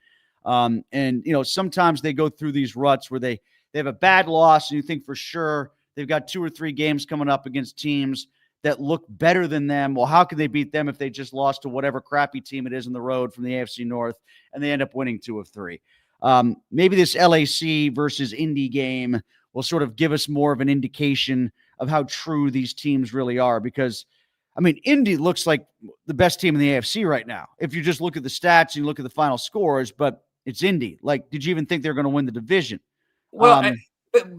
And, sometimes they go through these ruts where they have a bad loss and you think for sure they've got 2 or 3 games coming up against teams that look better than them. Well, how can they beat them if they just lost to whatever crappy team it is on the road from the AFC North and they end up winning 2 of 3? Maybe this LAC versus Indy game will sort of give us more of an indication of how true these teams really are, because Indy looks like the best team in the AFC right now. If you just look at the stats and you look at the final scores, but it's Indy. Like, did you even think they're going to win the division? Well,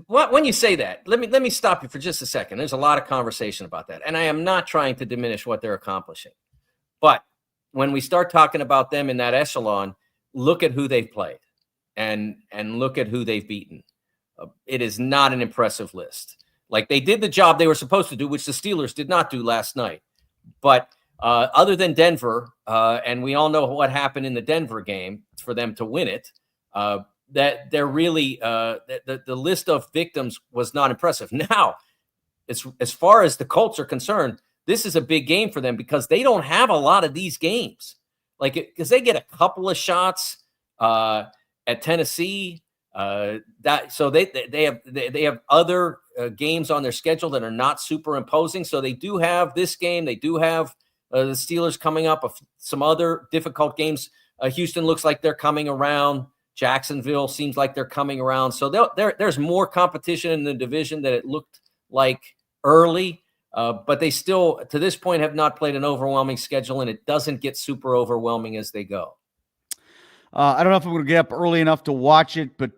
when you say that, let me stop you for just a second. There's a lot of conversation about that, and I am not trying to diminish what they're accomplishing. But when we start talking about them in that echelon, look at who they've played and look at who they've beaten. It is not an impressive list. Like, they did the job they were supposed to do, which the Steelers did not do last night. But other than Denver, and we all know what happened in the Denver game for them to win it, that they're really the list of victims was not impressive. Now, as far as the Colts are concerned, this is a big game for them because they don't have a lot of these games. Like, because they get a couple of shots at Tennessee. So they have other games on their schedule that are not super imposing. So they do have this game. They do have the Steelers coming up. Some other difficult games. Houston looks like they're coming around. Jacksonville seems like they're coming around. So there's more competition in the division than it looked like early. But they still, to this point, have not played an overwhelming schedule, and it doesn't get super overwhelming as they go. I don't know if I'm going to get up early enough to watch it, but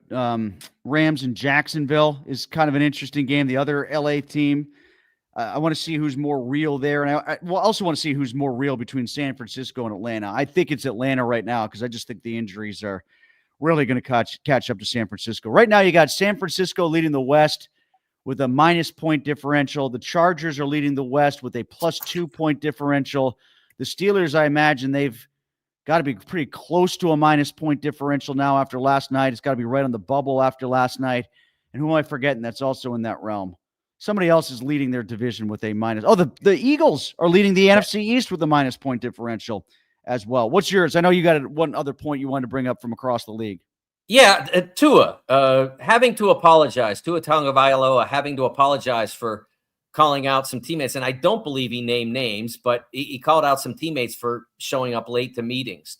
Rams and Jacksonville is kind of an interesting game. The other LA team, I want to see who's more real there. And I also want to see who's more real between San Francisco and Atlanta. I think it's Atlanta right now because I just think the injuries are really going to catch up to San Francisco. Right now, you got San Francisco leading the West with a -point differential. The Chargers are leading the West with a +2 point differential. The Steelers, I imagine they've got to be pretty close to a -point differential now after last night. It's got to be right on the bubble after last night. And who am I forgetting that's also in that realm? Somebody else is leading their division with a minus. Oh, the Eagles are leading the NFC East with a -point differential as well. What's yours? I know you got one other point you wanted to bring up from across the league. Yeah, Tua having to apologize. Tua Tagovailoa having to apologize for calling out some teammates. And I don't believe he named names, but he called out some teammates for showing up late to meetings,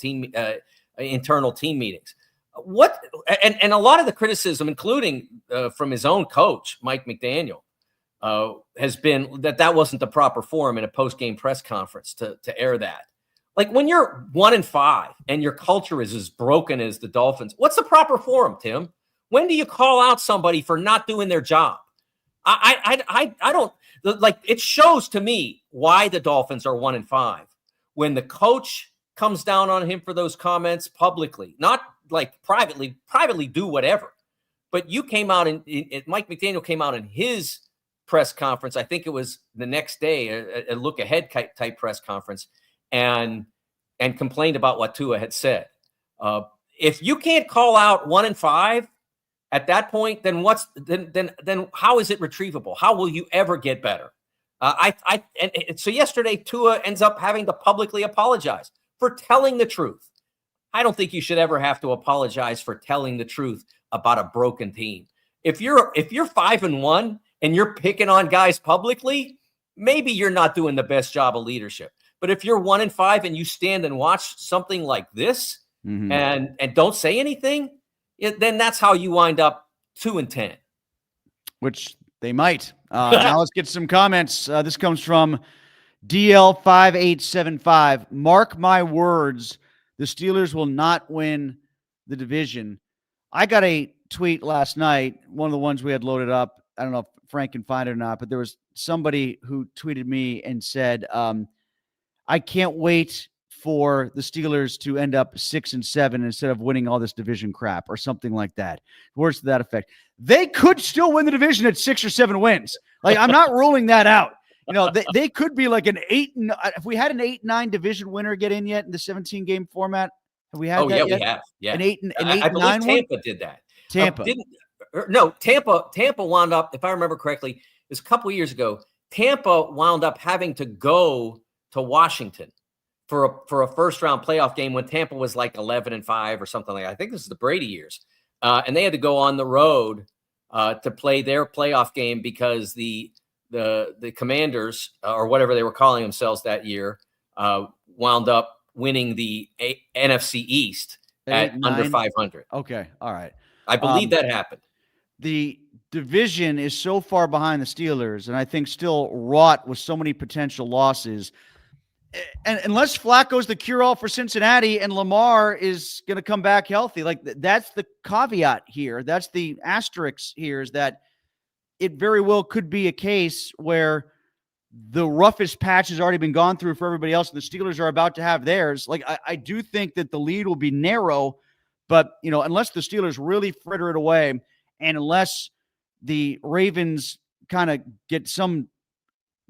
internal team meetings. And a lot of the criticism, including from his own coach, Mike McDaniel, has been that wasn't the proper forum in a post-game press conference to air that. Like, when you're 1-5 and your culture is as broken as the Dolphins, what's the proper forum, Tim? When do you call out somebody for not doing their job? I don't like. It shows to me why the Dolphins are 1-5 when the coach comes down on him for those comments publicly, not like privately do whatever. But you came out and Mike McDaniel came out in his press conference. I think it was the next day, a look ahead type press conference, and complained about what Tua had said. If you can't call out 1-5 at that point, then then how is it retrievable? How will you ever get better? So yesterday Tua ends up having to publicly apologize for telling the truth. I don't think you should ever have to apologize for telling the truth about a broken team. If you're 5-1 and you're picking on guys publicly, maybe you're not doing the best job of leadership. But if you're 1-5 and you stand and watch something like this and don't say anything, then that's how you wind up 2-10. Which they might. Now let's get some comments. This comes from DL5875. Mark my words, the Steelers will not win the division. I got a tweet last night, one of the ones we had loaded up. I don't know if Frank can find it or not, but there was somebody who tweeted me and said, I can't wait for the Steelers to end up 6-7 instead of winning all this division crap or something like that. Words to that effect. They could still win the division at 6 or 7 wins. Like, I'm not ruling that out. They could be like an 8. If we had an 8-9 division winner get in yet in the 17-game format, have we had that yet? We have. Yeah, an 8 I believe 9 Tampa did that. Tampa Tampa wound up, if I remember correctly, it was a couple years ago. Tampa wound up having to go to Washington for a first round playoff game when Tampa was like 11-5 or something like that. I think this is the Brady years. And they had to go on the road to play their playoff game because the Commanders, or whatever they were calling themselves that year, wound up winning the NFC East at under 500. Okay. All right. I believe that happened. The division is so far behind the Steelers, and I think still wrought with so many potential losses. And unless Flacco's the cure-all for Cincinnati and Lamar is going to come back healthy, like that's the caveat here. That's the asterisk here, is that it very well could be a case where the roughest patch has already been gone through for everybody else, and the Steelers are about to have theirs. Like, I do think that the lead will be narrow, but, unless the Steelers really fritter it away, and unless the Ravens kind of get some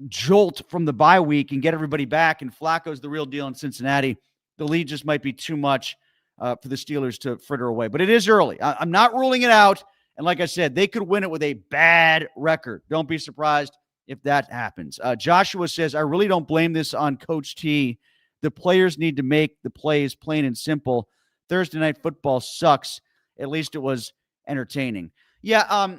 jolt from the bye week and get everybody back, and Flacco's the real deal in Cincinnati, the lead just might be too much for the Steelers to fritter away. But it is early. I'm not ruling it out. And like I said, they could win it with a bad record. Don't be surprised if that happens. Joshua says, I really don't blame this on Coach T. The players need to make the plays, plain and simple. Thursday night football sucks. At least it was entertaining. Yeah, I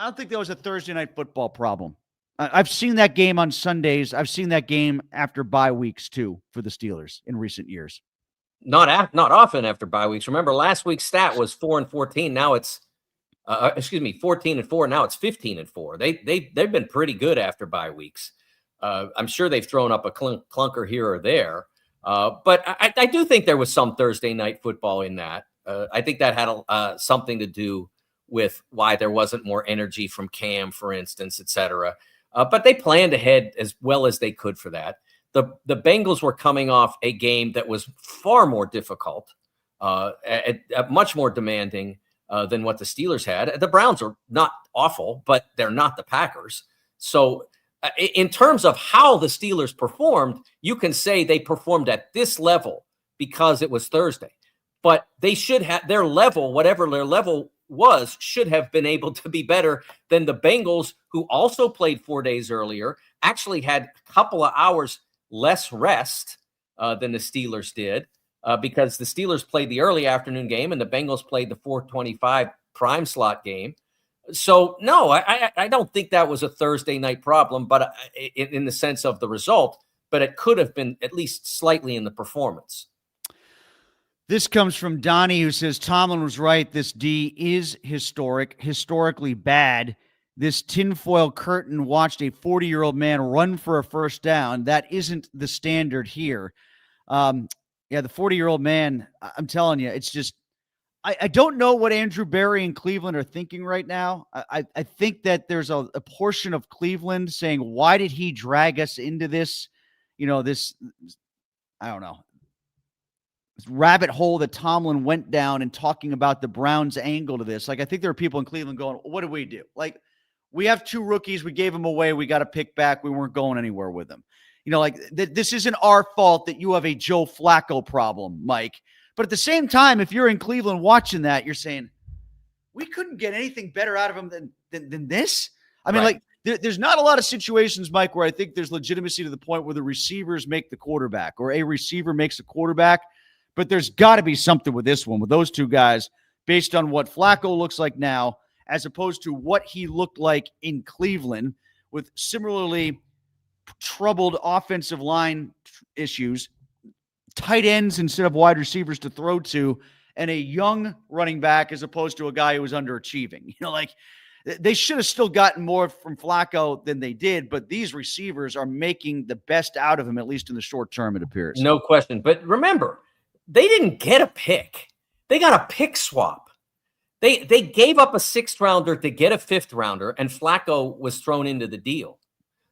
don't think there was a Thursday night football problem. I've seen that game on Sundays. I've seen that game after bye weeks too for the Steelers in recent years. Not often after bye weeks. Remember, last week's stat was 4-14. Now it's 14-4. Now it's 15-4. They've been pretty good after bye weeks. I'm sure they've thrown up a clunker here or there, but I do think there was some Thursday night football in that. I think that had something to do with why there wasn't more energy from Cam, for instance, et cetera. But they planned ahead as well as they could for that. The Bengals were coming off a game that was far more difficult, much more demanding than what the Steelers had. The Browns are not awful, but they're not the Packers. So in terms of how the Steelers performed, you can say they performed at this level because it was Thursday. But they should have their level, whatever their level was, should have been able to be better than the Bengals, who also played 4 days earlier, actually had a couple of hours less rest than the Steelers did, because the Steelers played the early afternoon game and the Bengals played the 4:25 prime slot game. So, no, I don't think that was a Thursday night problem, but in the sense of the result, but it could have been at least slightly in the performance. This comes from Donnie, who says, Tomlin was right. This D is historically bad. This tinfoil curtain watched a 40-year-old man run for a first down. That isn't the standard here. The 40-year-old man, I'm telling you, it's just, I don't know what Andrew Berry and Cleveland are thinking right now. I think that there's a portion of Cleveland saying, why did he drag us into this, I don't know, this rabbit hole that Tomlin went down and talking about the Browns' angle to this. Like, I think there are people in Cleveland going, what did we do? Like, we have two rookies. We gave them away. We got to pick back. We weren't going anywhere with them. This isn't our fault that you have a Joe Flacco problem, Mike. But at the same time, if you're in Cleveland watching that, you're saying, we couldn't get anything better out of him than this. I mean, right. There's not a lot of situations, Mike, where I think there's legitimacy to the point where the receivers make the quarterback or a receiver makes a quarterback. But there's got to be something with this one, with those two guys, based on what Flacco looks like now, as opposed to what he looked like in Cleveland with similarly troubled offensive line issues, tight ends instead of wide receivers to throw to, and a young running back as opposed to a guy who was underachieving. They should have still gotten more from Flacco than they did, but these receivers are making the best out of him, at least in the short term, it appears. No question. But remember, they didn't get a pick. They got a pick swap. They gave up a 6th rounder to get a 5th rounder, and Flacco was thrown into the deal.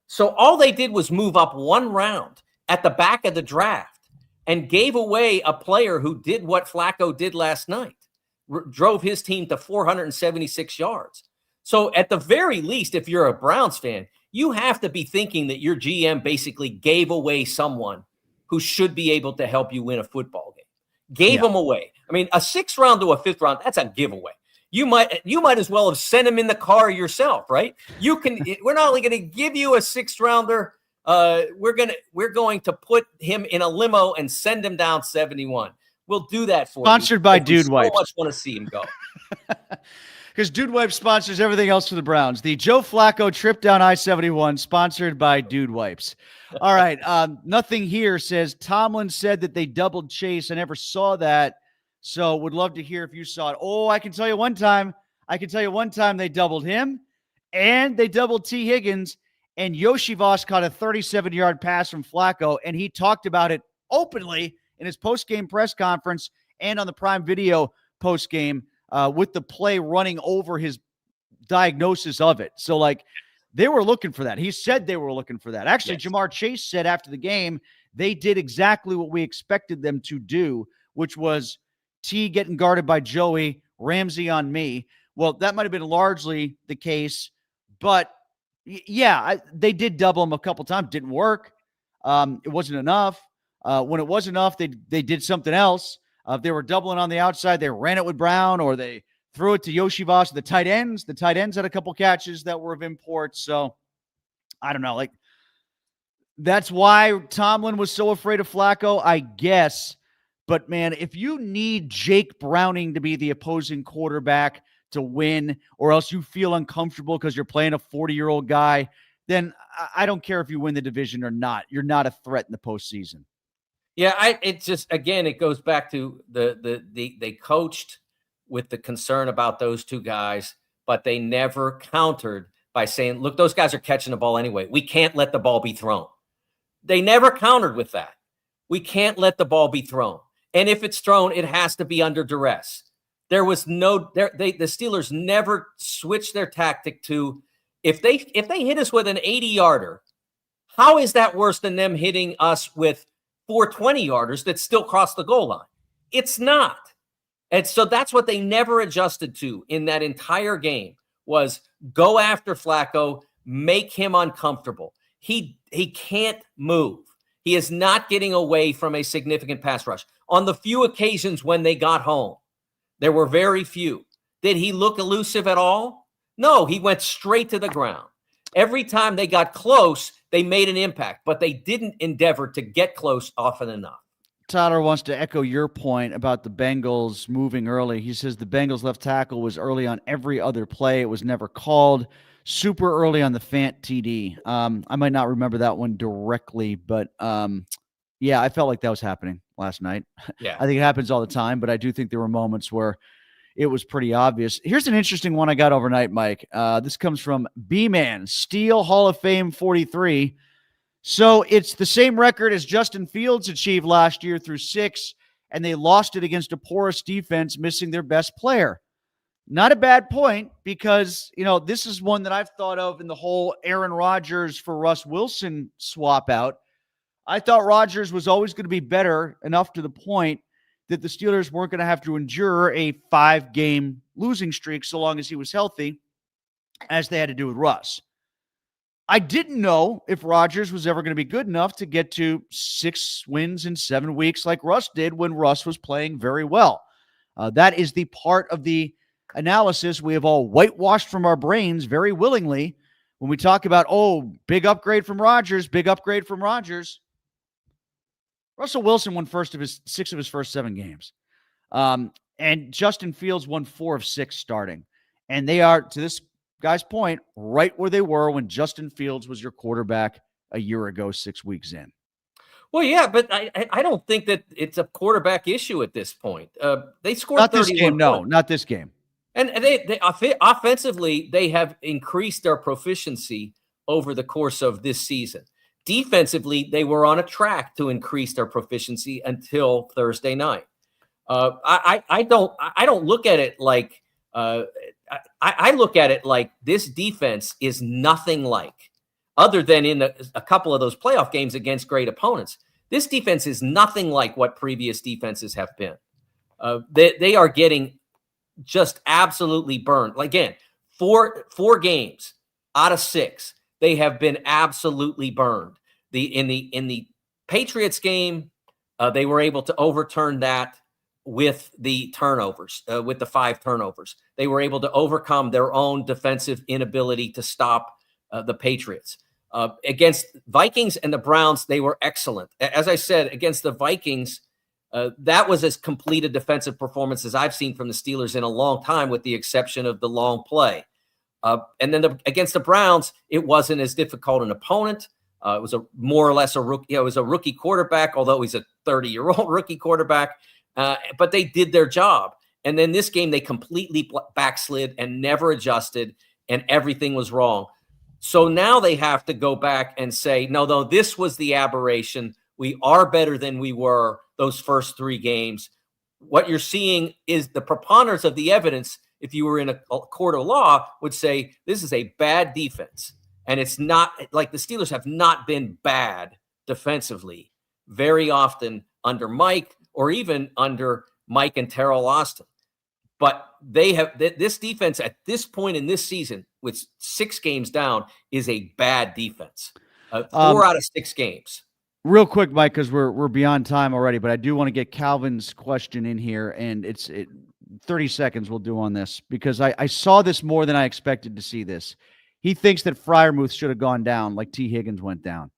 So all they did was move up 1 round at the back of the draft and gave away a player who did what Flacco did last night, drove his team to 476 yards. So at the very least, if you're a Browns fan, you have to be thinking that your GM basically gave away someone who should be able to help you win a football game. Gave them away. I mean, a 6th round to a 5th round, that's a giveaway. You might as well have sent him in the car yourself, right? We're not only going to give you a 6th rounder, we're going to put him in a limo and send him down 71. We'll do that for you. Sponsored by Dude Wipes. So much want to see him go. Because Dude Wipes sponsors everything else for the Browns. The Joe Flacco trip down I-71, sponsored by Dude Wipes. All right. Nothing here says Tomlin said that they doubled Chase. I never saw that. So would love to hear if you saw it. Oh, I can tell you one time they doubled him and they doubled T. Higgins, and Yoshi Voss caught a 37-yard pass from Flacco, and he talked about it openly in his post-game press conference and on the Prime Video post-game with the play running over his diagnosis of it. So, like, they were looking for that. He said they were looking for that. Actually, yes. Jamar Chase said after the game they did exactly what we expected them to do, which was T getting guarded by Joey, Ramsey on me. Well, that might have been largely the case, but yeah, they did double him a couple times. Didn't work. It wasn't enough. When it was enough, they did something else. If they were doubling on the outside, they ran it with Brown, or they threw it to Yoshi Voss, the tight ends. The tight ends had a couple catches that were of import. So I don't know. Like, that's why Tomlin was so afraid of Flacco, I guess. But man, if you need Jake Browning to be the opposing quarterback to win, or else you feel uncomfortable because you're playing a 40-year-old guy, then I don't care if you win the division or not. You're not a threat in the postseason. Yeah, it just, again, it goes back to they coached with the concern about those two guys, but they never countered by saying, look, those guys are catching the ball anyway. We can't let the ball be thrown. They never countered with that. We can't let the ball be thrown. And if it's thrown, it has to be under duress. There was the Steelers never switched their tactic to, if they hit us with an 80-yarder, how is that worse than them hitting us with 4 20-yarders that still cross the goal line? It's not. And so that's what they never adjusted to in that entire game, was go after Flacco, make him uncomfortable. He can't move. He is not getting away from a significant pass rush. On the few occasions when they got home, there were very few. Did he look elusive at all? No, he went straight to the ground. Every time they got close, they made an impact, but they didn't endeavor to get close often enough. Tyler wants to echo your point about the Bengals moving early. He says the Bengals left tackle was early on every other play. It was never called. Super early on the Fant TD. I might not remember that one directly, but yeah, I felt like that was happening last night. Yeah, I think it happens all the time, but I do think there were moments where it was pretty obvious. Here's an interesting one I got overnight, Mike. This comes from B-Man, Steel Hall of Fame 43. So it's the same record as Justin Fields achieved last year through 6, and they lost it against a porous defense, missing their best player. Not a bad point, because, you know, this is one that I've thought of in the whole Aaron Rodgers for Russ Wilson swap out. I thought Rodgers was always going to be better enough to the point that the Steelers weren't going to have to endure a 5-game losing streak so long as he was healthy, as they had to do with Russ. I didn't know if Rodgers was ever going to be good enough to get to 6 wins in 7 weeks like Russ did when Russ was playing very well. That is the part of the analysis we have all whitewashed from our brains very willingly when we talk about, oh, big upgrade from Rodgers, big upgrade from Rodgers. Russell Wilson won 6 of his first 7 games. And Justin Fields won 4 of 6 starting. And they are, to this guy's point, right where they were when Justin Fields was your quarterback a year ago, 6 weeks in. Well, yeah, but I don't think that it's a quarterback issue at this point. They scored not 31 this game, points. no, not this game. And they offensively, they have increased their proficiency over the course of this season. Defensively, they were on a track to increase their proficiency until Thursday night. I don't look at it like I look at it like this defense is nothing like, other than in a couple of those playoff games against great opponents. This defense is nothing like what previous defenses have been. They are getting just absolutely burned. Again, four games out of 6, they have been absolutely burned. In the Patriots game, they were able to overturn that with the turnovers, with the 5 turnovers. They were able to overcome their own defensive inability to stop the Patriots. Against Vikings and the Browns, they were excellent. As I said, against the Vikings, that was as complete a defensive performance as I've seen from the Steelers in a long time, with the exception of the long play. And then against the Browns, it wasn't as difficult an opponent. It was more or less a rookie. It was a rookie quarterback, although he's a 30-year-old rookie quarterback. But they did their job. And then this game, they completely backslid and never adjusted, and everything was wrong. So now they have to go back and say, no, this was the aberration. We are better than we were those first 3 games. What you're seeing is the preponderance of the evidence, if you were in a court of law, would say this is a bad defense. And it's not like the Steelers have not been bad defensively very often under Mike, or even under Mike and Terrell Austin. But they have this defense at this point in this season, with 6 games down, is a bad defense. 4 out of 6 games. Real quick, Mike, because we're beyond time already, but I do want to get Calvin's question in here, and it's 30 seconds we'll do on this, because I saw this more than I expected to see this. He thinks that Freiermuth should have gone down like T. Higgins went down.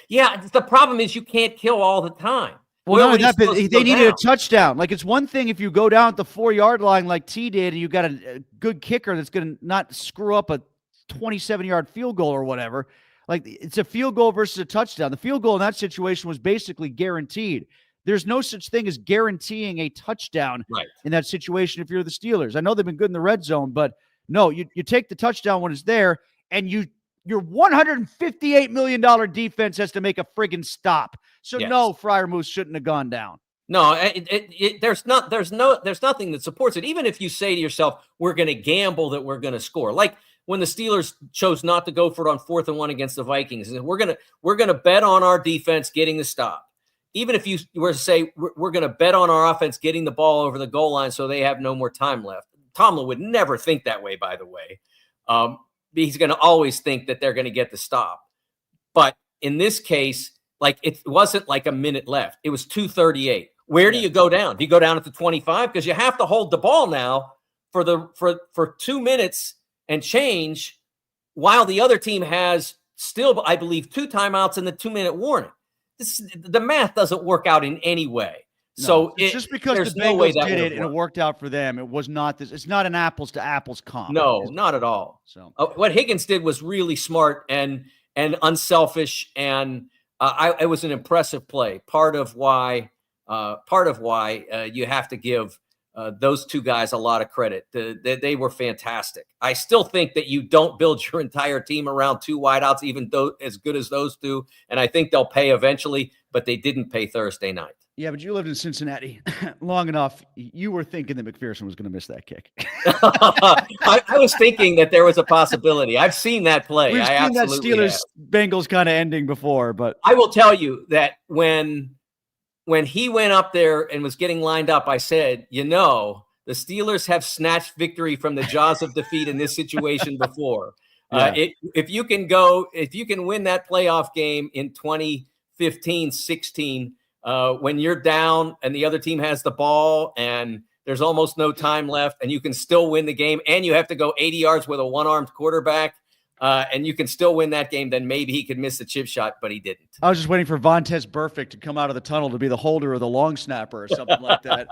Yeah, the problem is you can't kill all the time. Well, no, they needed a touchdown. Like, it's one thing if you go down at the 4-yard line like T did, and you got a good kicker that's going to not screw up a 27-yard field goal or whatever. Like, it's a field goal versus a touchdown. The field goal in that situation was basically guaranteed. There's no such thing as guaranteeing a touchdown in that situation if you're the Steelers. I know they've been good in the red zone, but no, you take the touchdown when it's there, and your $158 million defense has to make a friggin' stop. So no, Freiermuth shouldn't have gone down. No, there's nothing that supports it. Even if you say to yourself, we're going to gamble that we're going to score, like when the Steelers chose not to go for it on 4th and 1 against the Vikings, we're going to bet on our defense getting the stop. Even if you were to say we're going to bet on our offense getting the ball over the goal line so they have no more time left. Tomlin would never think that way, by the way. He's going to always think that they're going to get the stop. But in this case, like, it wasn't like a minute left. It was 2:38. Where do you go down? Do you go down at the 25? Because you have to hold the ball now for 2 minutes and change, while the other team has still, I believe, 2 timeouts and the 2-minute warning. The math doesn't work out in any way. No, so it's just because the Bengals did it and it worked out for them. It was not this. It's not an apples to apples comp. No, not at all. So what Higgins did was really smart and unselfish, and it was an impressive play. Part of why you have to give those 2 guys a lot of credit. They were fantastic. I still think that you don't build your entire team around 2 wideouts, even though as good as those 2. And I think they'll pay eventually, but they didn't pay Thursday night. Yeah, but you lived in Cincinnati long enough. You were thinking that McPherson was going to miss that kick. I was thinking that there was a possibility. I've seen that play. We've seen that Steelers-Bengals kind of ending before, but I will tell you that when he went up there and was getting lined up, I said, the Steelers have snatched victory from the jaws of defeat in this situation before. If you can win that playoff game in 2015-16, when you're down and the other team has the ball and there's almost no time left, and you can still win the game, and you have to go 80 yards with a one-armed quarterback, and you can still win that game, then maybe he could miss the chip shot, but he didn't. I was just waiting for Vontaze Burfict to come out of the tunnel to be the holder of the long snapper or something like that.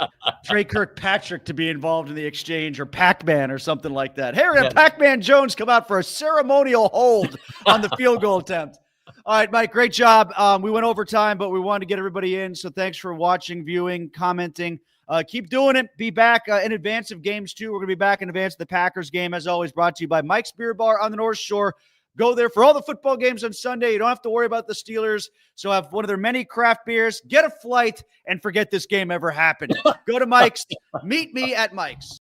Trey Kirkpatrick to be involved in the exchange, or Pac-Man or something like that. Hey, we're going to Pac-Man Jones come out for a ceremonial hold on the field goal attempt. All right, Mike, great job. We went over time, but we wanted to get everybody in, so thanks for watching, viewing, commenting. Keep doing it. Be back in advance of games, too. We're going to be back in advance of the Packers game, as always, brought to you by Mike's Beer Bar on the North Shore. Go there for all the football games on Sunday. You don't have to worry about the Steelers. So have one of their many craft beers, get a flight, and forget this game ever happened. Go to Mike's. Meet me at Mike's.